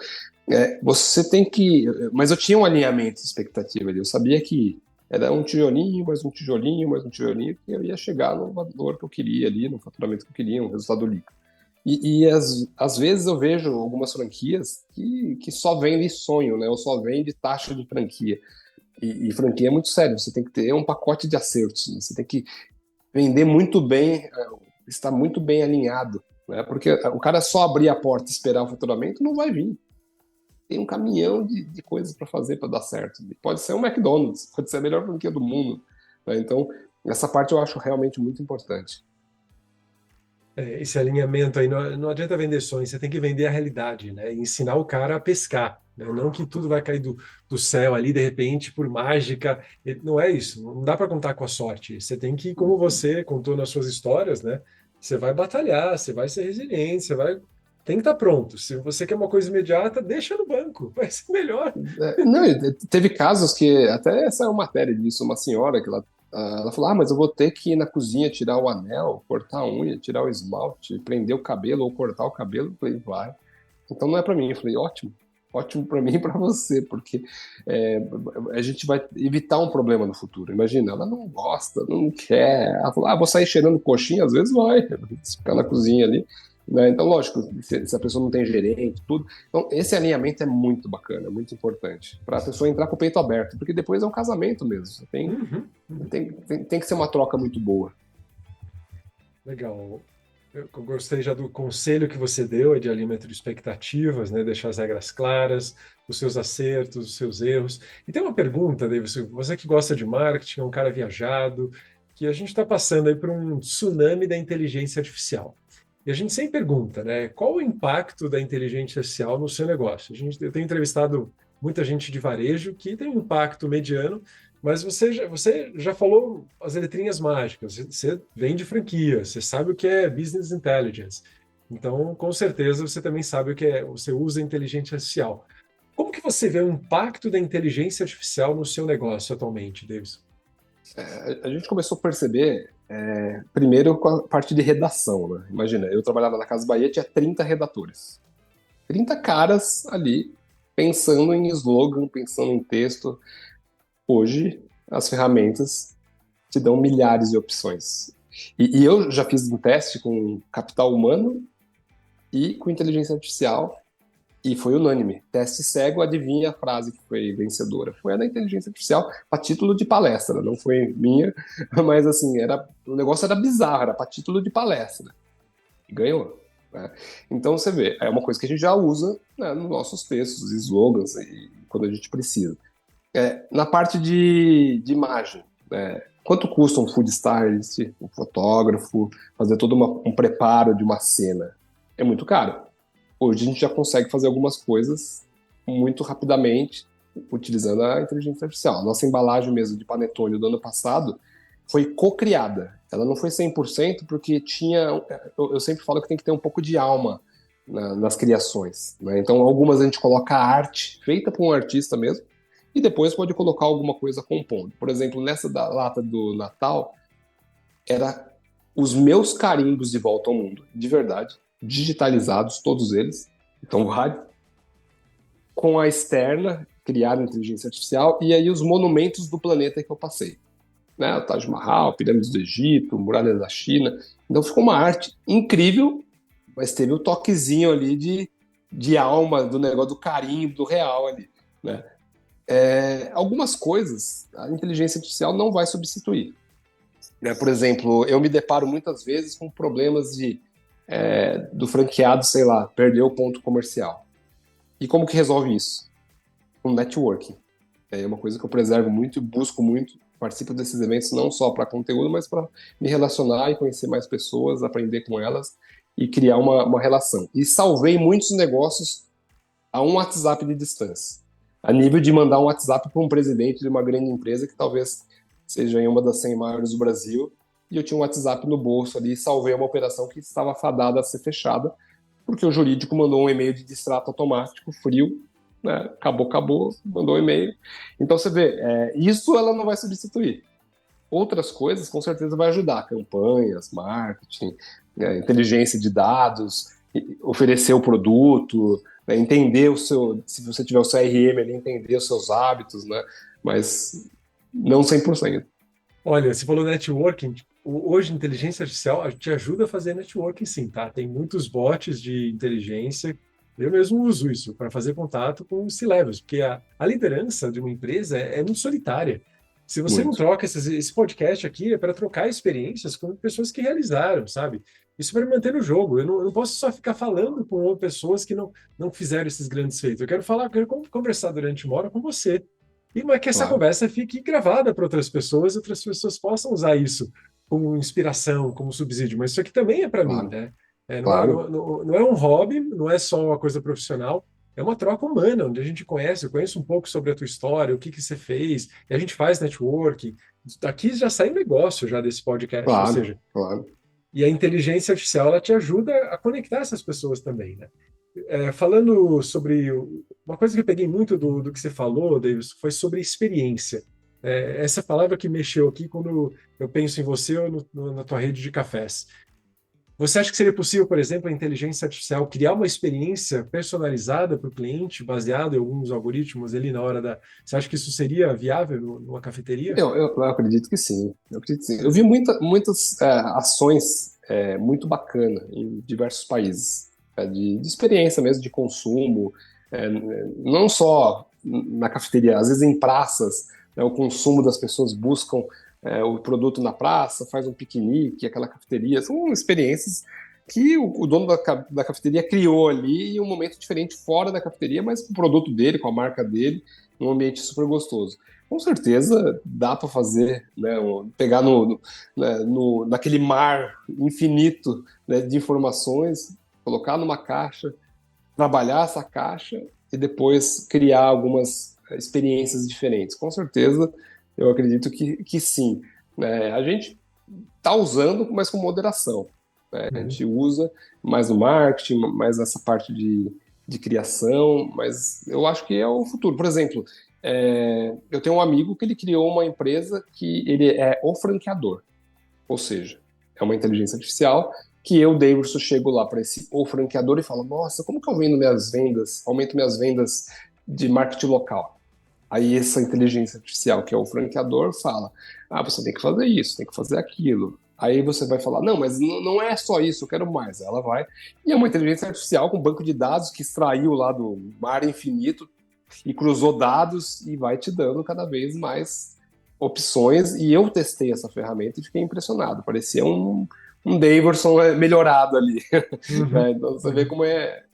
você tem que. Mas eu tinha um alinhamento de expectativa ali. Eu sabia que era um tijolinho, mais um tijolinho, mais um tijolinho, que eu ia chegar no valor que eu queria ali, no faturamento que eu queria, um resultado líquido. E às vezes eu vejo algumas franquias que só vendem sonho, né? Ou só vende taxa de franquia. E franquia é muito sério, você tem que ter um pacote de acertos, né? Você tem que vender muito bem, estar muito bem alinhado, né? Porque o cara só abrir a porta e esperar o faturamento não vai vir. Tem um caminhão de coisas para fazer para dar certo. Pode ser um McDonald's, pode ser a melhor franquia do mundo, né? Então, essa parte eu acho realmente muito importante. Esse alinhamento aí, não adianta vender sonhos, você tem que vender a realidade, né? E ensinar o cara a pescar, né? Não que tudo vai cair do céu ali, de repente, por mágica. Não é isso, não dá para contar com a sorte. Você tem que, como você contou nas suas histórias, né? Você vai batalhar, você vai ser resiliente, você vai. Tem que estar pronto. Se você quer uma coisa imediata, deixa no banco, vai ser melhor. Não, teve casos que, até essa é uma matéria disso, uma senhora que ela falou, mas eu vou ter que ir na cozinha tirar o anel, cortar a unha, tirar o esmalte, prender o cabelo ou cortar o cabelo. Eu falei, vai. Então não é para mim. Eu falei, ótimo. Ótimo para mim e para você, porque a gente vai evitar um problema no futuro. Imagina, ela não gosta, não quer. Ela falou, vou sair cheirando coxinha, às vezes vai, ficar na cozinha ali. Né? Então, lógico, se a pessoa não tem gerente, tudo. Então, esse alinhamento é muito bacana, muito importante, para a pessoa entrar com o peito aberto, porque depois é um casamento mesmo. Uhum. Tem que ser uma troca muito boa. Legal. Eu gostei já do conselho que você deu de alinhamento de expectativas, né? Deixar as regras claras, os seus acertos, os seus erros. E tem uma pergunta, David, você que gosta de marketing, é um cara viajado, que a gente está passando aí por um tsunami da inteligência artificial. E a gente sempre pergunta, né? Qual o impacto da inteligência artificial no seu negócio? Eu tenho entrevistado muita gente de varejo que tem um impacto mediano, mas você já falou as letrinhas mágicas, você vende franquia, você sabe o que é business intelligence. Então, com certeza, você também sabe o que é, você usa inteligência artificial. Como que você vê o impacto da inteligência artificial no seu negócio atualmente, Davidson? A gente começou a perceber, primeiro com a parte de redação, né? Imagina, eu trabalhava na Casa Bahia, tinha 30 redatores. 30 caras ali, pensando em slogan, pensando em texto. Hoje, as ferramentas te dão milhares de opções. E eu já fiz um teste com capital humano e com inteligência artificial, e foi unânime. Teste cego, adivinha a frase que foi vencedora. Foi a da inteligência artificial, a título de palestra, não foi minha, mas assim, o negócio era bizarro, era para título de palestra. E ganhou. Né? Então você vê, é uma coisa que a gente já usa, né, nos nossos textos, slogans, e quando a gente precisa. Na parte de imagem, quanto custa um food stylist, um fotógrafo, fazer todo um preparo de uma cena? É muito caro. Hoje a gente já consegue fazer algumas coisas muito rapidamente utilizando a inteligência artificial. A nossa embalagem mesmo de panetone do ano passado foi co-criada. Ela não foi 100% porque tinha... Eu sempre falo que tem que ter um pouco de alma nas criações. Né? Então algumas a gente coloca a arte feita por um artista mesmo e depois pode colocar alguma coisa compondo. Por exemplo, nessa da lata do Natal, era os meus carimbos de volta ao mundo, de verdade, digitalizados, todos eles, então vale, com a externa, criada inteligência artificial, e aí os monumentos do planeta que eu passei. Né? O Taj Mahal, Pirâmides do Egito, Muralhas da China. Então ficou uma arte incrível, mas teve o toquezinho ali de alma, do negócio do carimbo, do real ali. Né? Algumas coisas a inteligência artificial não vai substituir. Né? Por exemplo, eu me deparo muitas vezes com problemas do franqueado, sei lá, perdeu o ponto comercial. E como que resolve isso? Com networking. É uma coisa que eu preservo muito e busco muito. Participo desses eventos não só para conteúdo, mas para me relacionar e conhecer mais pessoas, aprender com elas e criar uma relação. E salvei muitos negócios a um WhatsApp de distância. A nível de mandar um WhatsApp para um presidente de uma grande empresa que talvez seja uma das 100 maiores do Brasil, e eu tinha um WhatsApp no bolso ali e salvei uma operação que estava fadada a ser fechada, porque o jurídico mandou um e-mail de distrato automático, frio, né? Acabou, mandou um e-mail. Então você vê, isso ela não vai substituir. Outras coisas com certeza vai ajudar, campanhas, marketing, inteligência de dados, oferecer o produto, né? Entender se você tiver o CRM ali, entender os seus hábitos, né? Mas não 100%. Olha, você falou networking. Hoje, inteligência artificial te ajuda a fazer networking, sim, tá? Tem muitos bots de inteligência. Eu mesmo uso isso para fazer contato com os C-levels, porque a liderança de uma empresa é muito solitária. Se você não troca esse podcast aqui, é para trocar experiências com pessoas que realizaram, sabe? isso vai me manter no jogo. Eu não posso só ficar falando com pessoas que não fizeram esses grandes feitos. Eu quero conversar durante uma hora com você. E mas que essa Claro, conversa fique gravada para outras pessoas possam usar isso como inspiração, como subsídio. Mas isso aqui também é para mim, claro, né? claro. Não é um hobby, não é só uma coisa profissional, é uma troca humana, onde a gente conhece, eu conheço um pouco sobre a tua história, o que você fez, e a gente faz networking. Daqui já sai um negócio já desse podcast, ou Claro, seja, claro. e a inteligência artificial ela te ajuda a conectar essas pessoas também, né? Falando sobre uma coisa que eu peguei muito do que você falou, Davis, foi sobre experiência. Essa palavra que mexeu aqui quando eu penso em você ou na tua rede de cafés. Você acha que seria possível, por exemplo, a inteligência artificial criar uma experiência personalizada para o cliente, baseada em alguns algoritmos ali na hora da. Você acha que isso seria viável numa cafeteria? Eu acredito que sim. Eu acredito que sim. Eu vi muitas ações muito bacanas em diversos países, de experiência mesmo, de consumo, não só na cafeteria, às vezes em praças, né, o consumo das pessoas buscam o produto na praça, faz um piquenique, aquela cafeteria, são experiências que o dono da cafeteria criou ali em um momento diferente fora da cafeteria, mas com o produto dele, com a marca dele, num ambiente super gostoso. Com certeza dá para fazer, né, pegar naquele mar infinito, né, de informações, colocar numa caixa, trabalhar essa caixa e depois criar algumas experiências diferentes. Com certeza, eu acredito que sim. A gente está usando, mas com moderação. A Uhum. gente usa mais no marketing, mais nessa parte de criação, mas eu acho que é o futuro. Por exemplo, eu tenho um amigo que ele criou uma empresa que ele é o franqueador, ou seja, é uma inteligência artificial que eu, Davidson, chego lá para esse o franqueador e falo, nossa, como que eu vendo minhas vendas, aumento minhas vendas de marketing local? Aí essa inteligência artificial, que é o franqueador, fala, você tem que fazer isso, tem que fazer aquilo. Aí você vai falar, não, mas não é só isso, eu quero mais. Ela vai. E é uma inteligência artificial com um banco de dados que extraiu lá do mar infinito e cruzou dados e vai te dando cada vez mais opções. E eu testei essa ferramenta e fiquei impressionado. Parecia um Davidson melhorado ali. Uhum. Então você vê Uhum.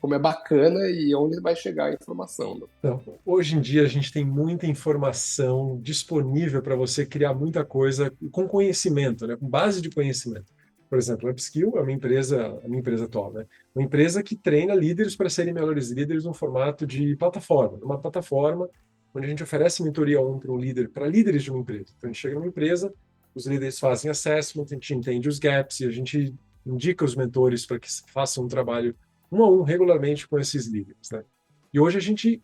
como é bacana e onde vai chegar a informação. Né? Então, hoje em dia a gente tem muita informação disponível para você criar muita coisa com conhecimento, né? Com base de conhecimento. Por exemplo, a Upskill é a minha empresa atual, né? Uma empresa que treina líderes para serem melhores líderes no formato de plataforma. Uma plataforma onde a gente oferece mentoria para um líder, para líderes de uma empresa. Então, a gente chega numa empresa, os líderes fazem assessment, a gente entende os gaps e a gente indica os mentores para que façam um trabalho um a um regularmente com esses líderes, né? E hoje a gente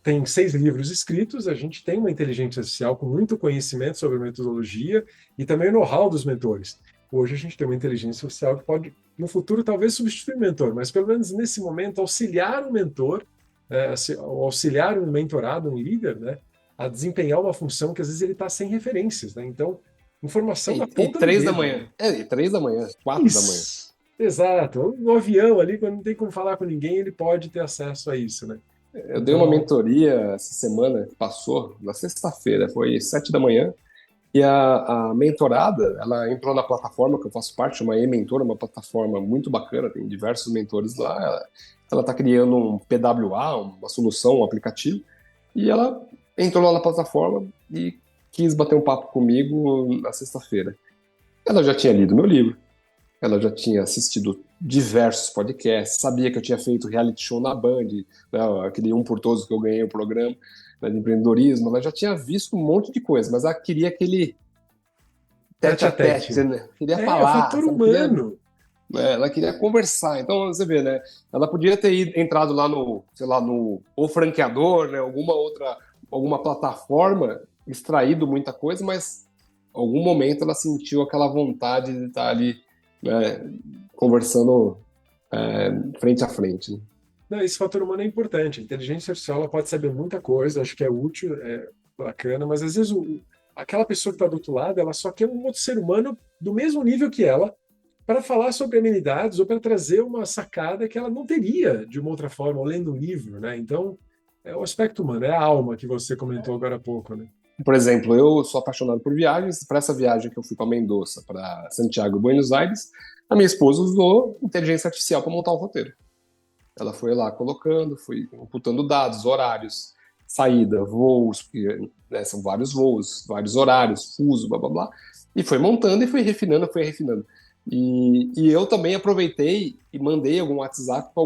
tem 6 livros escritos, a gente tem uma inteligência artificial com muito conhecimento sobre metodologia e também o know-how dos mentores. Hoje a gente tem uma inteligência artificial que pode, no futuro, talvez substituir o mentor, mas pelo menos nesse momento auxiliar o mentor, auxiliar um mentorado, um líder, né, a desempenhar uma função que às vezes ele está sem referências, né? Então, informação na E ponta do 3 da manhã. dedo. E 3 da manhã, 4 da manhã. Isso, exato. No avião ali, quando não tem como falar com ninguém, ele pode ter acesso a isso, né? Eu dei uma Então, mentoria essa semana que passou, na sexta-feira, foi 7 da manhã, e a mentorada, ela entrou na plataforma que eu faço parte, uma e-mentora, uma plataforma muito bacana, tem diversos mentores lá. Ela está criando um PWA, uma solução, um aplicativo, e ela entrou lá na plataforma e quis bater um papo comigo na sexta-feira. Ela já tinha lido meu livro, ela já tinha assistido diversos podcasts, sabia que eu tinha feito reality show na Band, né, aquele Um por Todos que eu ganhei o programa, né, de empreendedorismo. Ela já tinha visto um monte de coisa, mas ela queria aquele tete tete a a tete. tete, né? Queria É o falar, fator sabe? humano. Ela queria conversar. Então você vê, né? Ela podia ter entrado lá no, sei lá, no O Franqueador, né? Alguma plataforma, extraído muita coisa, mas em algum momento ela sentiu aquela vontade de estar ali, né, conversando frente a frente. Né? Não, esse fator humano é importante. A inteligência artificial ela pode saber muita coisa, acho que é útil, é bacana, mas às vezes aquela pessoa que está do outro lado, ela só quer um outro ser humano do mesmo nível que ela para falar sobre amenidades ou para trazer uma sacada que ela não teria de uma outra forma, ou lendo um livro, né? Então, é o aspecto humano, é a alma que você comentou agora há pouco, né? Por exemplo, eu sou apaixonado por viagens. Para essa viagem que eu fui para Mendoza, para Santiago e Buenos Aires, a minha esposa usou inteligência artificial para montar o roteiro. Ela foi lá colocando, foi imputando dados, horários, saída, voos, porque, né, são vários voos, vários horários, fuso, blá blá blá, e foi montando e foi refinando, foi refinando. E eu também aproveitei e mandei algum WhatsApp para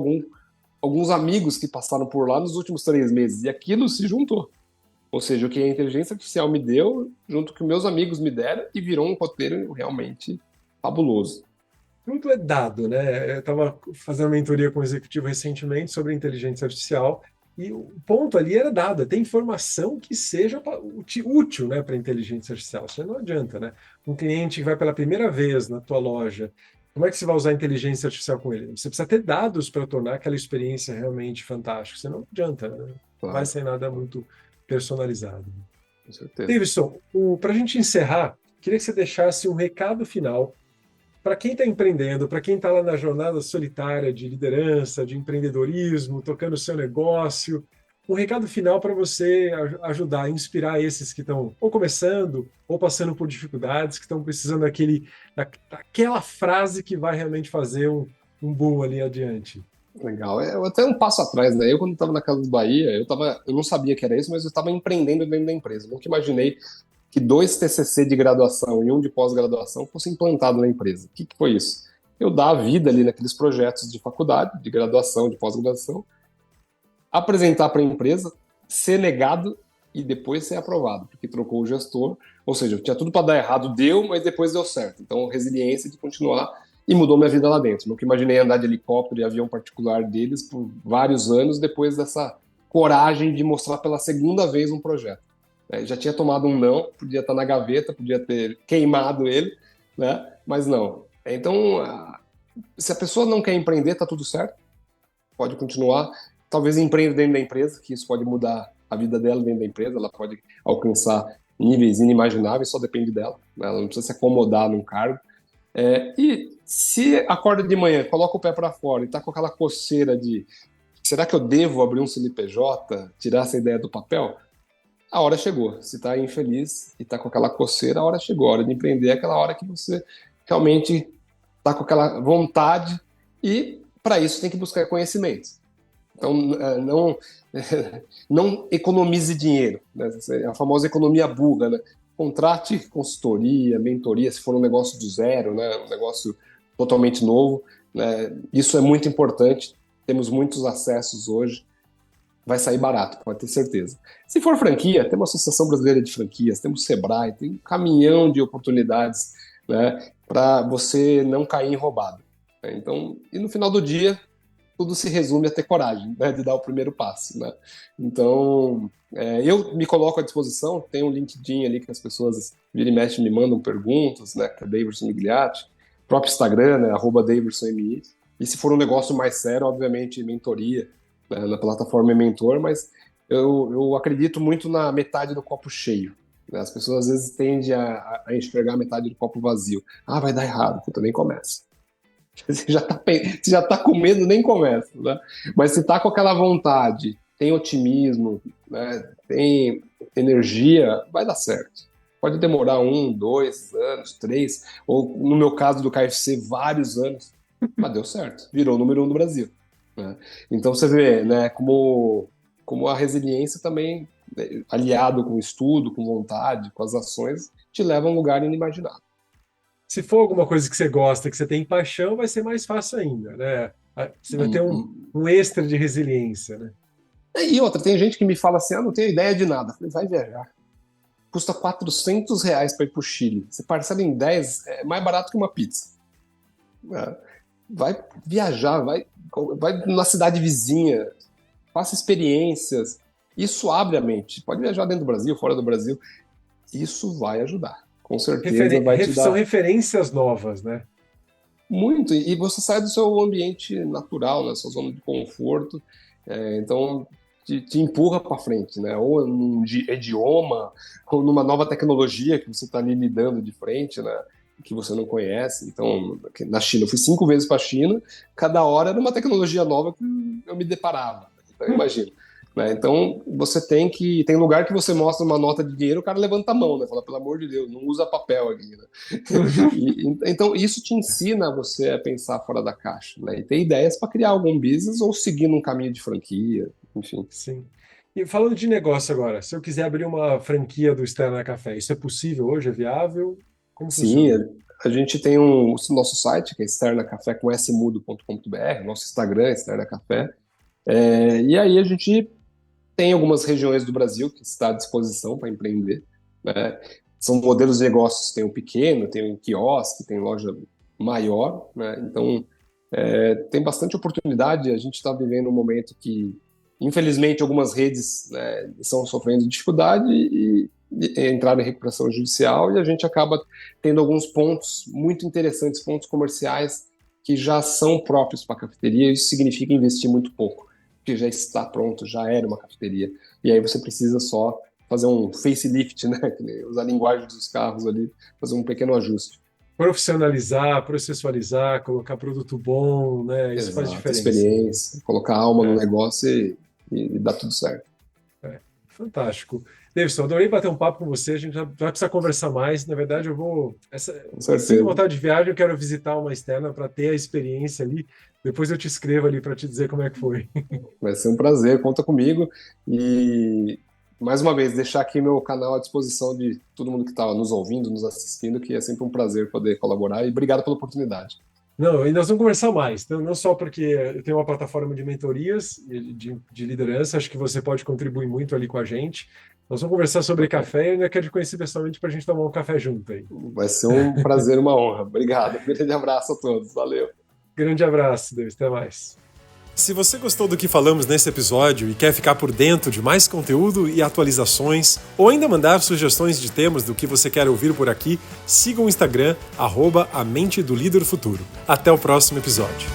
alguns amigos que passaram por lá nos últimos 3 meses, e aquilo se juntou. Ou seja, o que a inteligência artificial me deu, junto com o que meus amigos me deram, e virou um roteiro realmente fabuloso. Tudo é dado, né? Eu estava fazendo uma mentoria com um executivo recentemente sobre inteligência artificial e o ponto ali era dado, tem informação que seja útil, né, para a inteligência artificial. Isso não adianta, né? Um cliente que vai pela primeira vez na tua loja, como é que você vai usar a inteligência artificial com ele? Você precisa ter dados para tornar aquela experiência realmente fantástica. Senão não adianta, né? Não vai Claro, ser nada muito personalizado. com certeza. Davidson, para a gente encerrar, queria que você deixasse um recado final para quem está empreendendo, para quem está lá na jornada solitária de liderança, de empreendedorismo, tocando o seu negócio, um recado final para você ajudar, inspirar esses que estão ou começando ou passando por dificuldades, que estão precisando daquela frase que vai realmente fazer um boom ali adiante. Legal. Até um passo atrás, né? Eu, quando estava na Casa do Bahia, eu não sabia que era isso, mas eu estava empreendendo dentro da empresa. Eu nunca imaginei que 2 TCC de graduação e um de pós-graduação fossem implantados na empresa. O que foi isso? Eu dar a vida ali naqueles projetos de faculdade, de graduação, de pós-graduação, apresentar para a empresa, ser negado e depois ser aprovado, porque trocou o gestor. Ou seja, tinha tudo para dar errado, deu, mas depois deu certo. Então, resiliência de continuar e mudou minha vida lá dentro. Nunca imaginei andar de helicóptero e avião particular deles por vários anos depois dessa coragem de mostrar pela segunda vez um projeto. Já tinha tomado um não, podia estar na gaveta, podia ter queimado ele, né? Mas não. Então, se a pessoa não quer empreender, tá tudo certo, pode continuar. Talvez empreenda dentro da empresa, que isso pode mudar a vida dela dentro da empresa, ela pode alcançar níveis inimagináveis, só depende dela, né? Ela não precisa se acomodar num cargo. E se acorda de manhã, coloca o pé para fora e tá com aquela coceira de será que eu devo abrir um CNPJ, tirar essa ideia do papel? A hora chegou. Se está infeliz e está com aquela coceira, a hora chegou. A hora de empreender é aquela hora que você realmente está com aquela vontade e, para isso, tem que buscar conhecimento. Então, não economize dinheiro, né? A famosa economia burra, né? Contrate consultoria, mentoria, se for um negócio do zero, né? Um negócio totalmente novo, né? Isso é muito importante. Temos muitos acessos hoje. Vai sair barato, pode ter certeza. Se for franquia, tem uma Associação Brasileira de Franquias, temos o Sebrae, tem um caminhão de oportunidades, né, para você não cair em roubada, né? Então, e no final do dia, tudo se resume a ter coragem, né, de dar o primeiro passo, né? Então, eu me coloco à disposição, tem um LinkedIn ali que as pessoas vira e mexe me mandam perguntas, né, que é Davidson Migliatti, próprio Instagram, né, @DavidsonMI, e se for um negócio mais sério, obviamente, mentoria, na plataforma Mentor, mas eu acredito muito na metade do copo cheio, né? As pessoas às vezes tendem a enxergar a metade do copo vazio. Ah, vai dar errado, puta, nem começa. Você já tá com medo, nem começa, né? Mas se tá com aquela vontade, tem otimismo, né? Tem energia, vai dar certo. Pode demorar 1, 2 anos, 3, ou no meu caso do KFC, vários anos, mas deu certo, virou o número 1 do Brasil, né? Então você vê, né, como a resiliência também, né, aliado com o estudo, com vontade, com as ações, te leva a um lugar inimaginável. Se for alguma coisa que você gosta, que você tem paixão, vai ser mais fácil ainda, né? Você vai ter um extra de resiliência, né? E outra, tem gente que me fala assim, não tenho ideia de nada. Eu falei, vai viajar. Custa R$ 400 para ir para o Chile. Você parcela em 10, é mais barato que uma pizza. Vai viajar, vai na cidade vizinha, faça experiências. Isso abre a mente. Pode viajar dentro do Brasil, fora do Brasil. Isso vai ajudar. Com certeza vai te São dar referências novas, né? muito. E você sai do seu ambiente natural, da sua zona de conforto. Então, te empurra para frente, né? Ou num idioma, ou numa nova tecnologia que você está ali lidando de frente, né? Que você não conhece. Então, na China, eu fui 5 vezes para a China, cada hora era uma tecnologia nova que eu me deparava. Então, imagina. né? Então, tem lugar que você mostra uma nota de dinheiro, o cara levanta a mão, né? Fala, pelo amor de Deus, não usa papel aqui, né? Então, isso te ensina você a pensar fora da caixa, né? E ter ideias para criar algum business ou seguir num caminho de franquia, enfim. Sim. E falando de negócio agora, se eu quiser abrir uma franquia do Sterna Café, isso é possível hoje? É viável? Como Sim, funciona? a gente tem o nosso site, que é externacafé com smudo.com.br, nosso Instagram é Externa Café. E aí a gente tem algumas regiões do Brasil que está à disposição para empreender, né? São modelos de negócios, tem o pequeno, tem o quiosque, tem loja maior, né? Então, tem bastante oportunidade. A gente está vivendo um momento que, infelizmente, algumas redes, né, estão sofrendo dificuldade e entraram em recuperação judicial, e a gente acaba tendo alguns pontos muito interessantes, pontos comerciais que já são próprios para a cafeteria. Isso significa investir muito pouco, porque já está pronto, já era uma cafeteria. E aí você precisa só fazer um facelift, né? Usar a linguagem dos carros ali, fazer um pequeno ajuste. Profissionalizar, processualizar, colocar produto bom, né? Isso faz Exato, diferença. experiência, colocar alma no negócio e dá tudo certo. Fantástico. Davidson, adorei bater um papo com você. A gente vai precisar conversar mais. Na verdade, eu vou. Com Sinto certeza. vontade de viagem, eu quero visitar uma externa para ter a experiência ali. Depois eu te escrevo ali para te dizer como é que foi. Vai ser um prazer, conta comigo. E, mais uma vez, deixar aqui meu canal à disposição de todo mundo que está nos ouvindo, nos assistindo, que é sempre um prazer poder colaborar. E obrigado pela oportunidade. Não, e nós vamos conversar mais. Então, não só porque eu tenho uma plataforma de mentorias, de liderança, acho que você pode contribuir muito ali com a gente. Nós vamos conversar sobre café e eu ainda quero te conhecer pessoalmente para a gente tomar um café junto aí. Vai ser um prazer e uma honra. Obrigado. Um grande abraço a todos. Valeu. Grande abraço, Deus. Até mais. Se você gostou do que falamos nesse episódio e quer ficar por dentro de mais conteúdo e atualizações, ou ainda mandar sugestões de temas do que você quer ouvir por aqui, siga o Instagram, @a mente do líder futuro. Até o próximo episódio.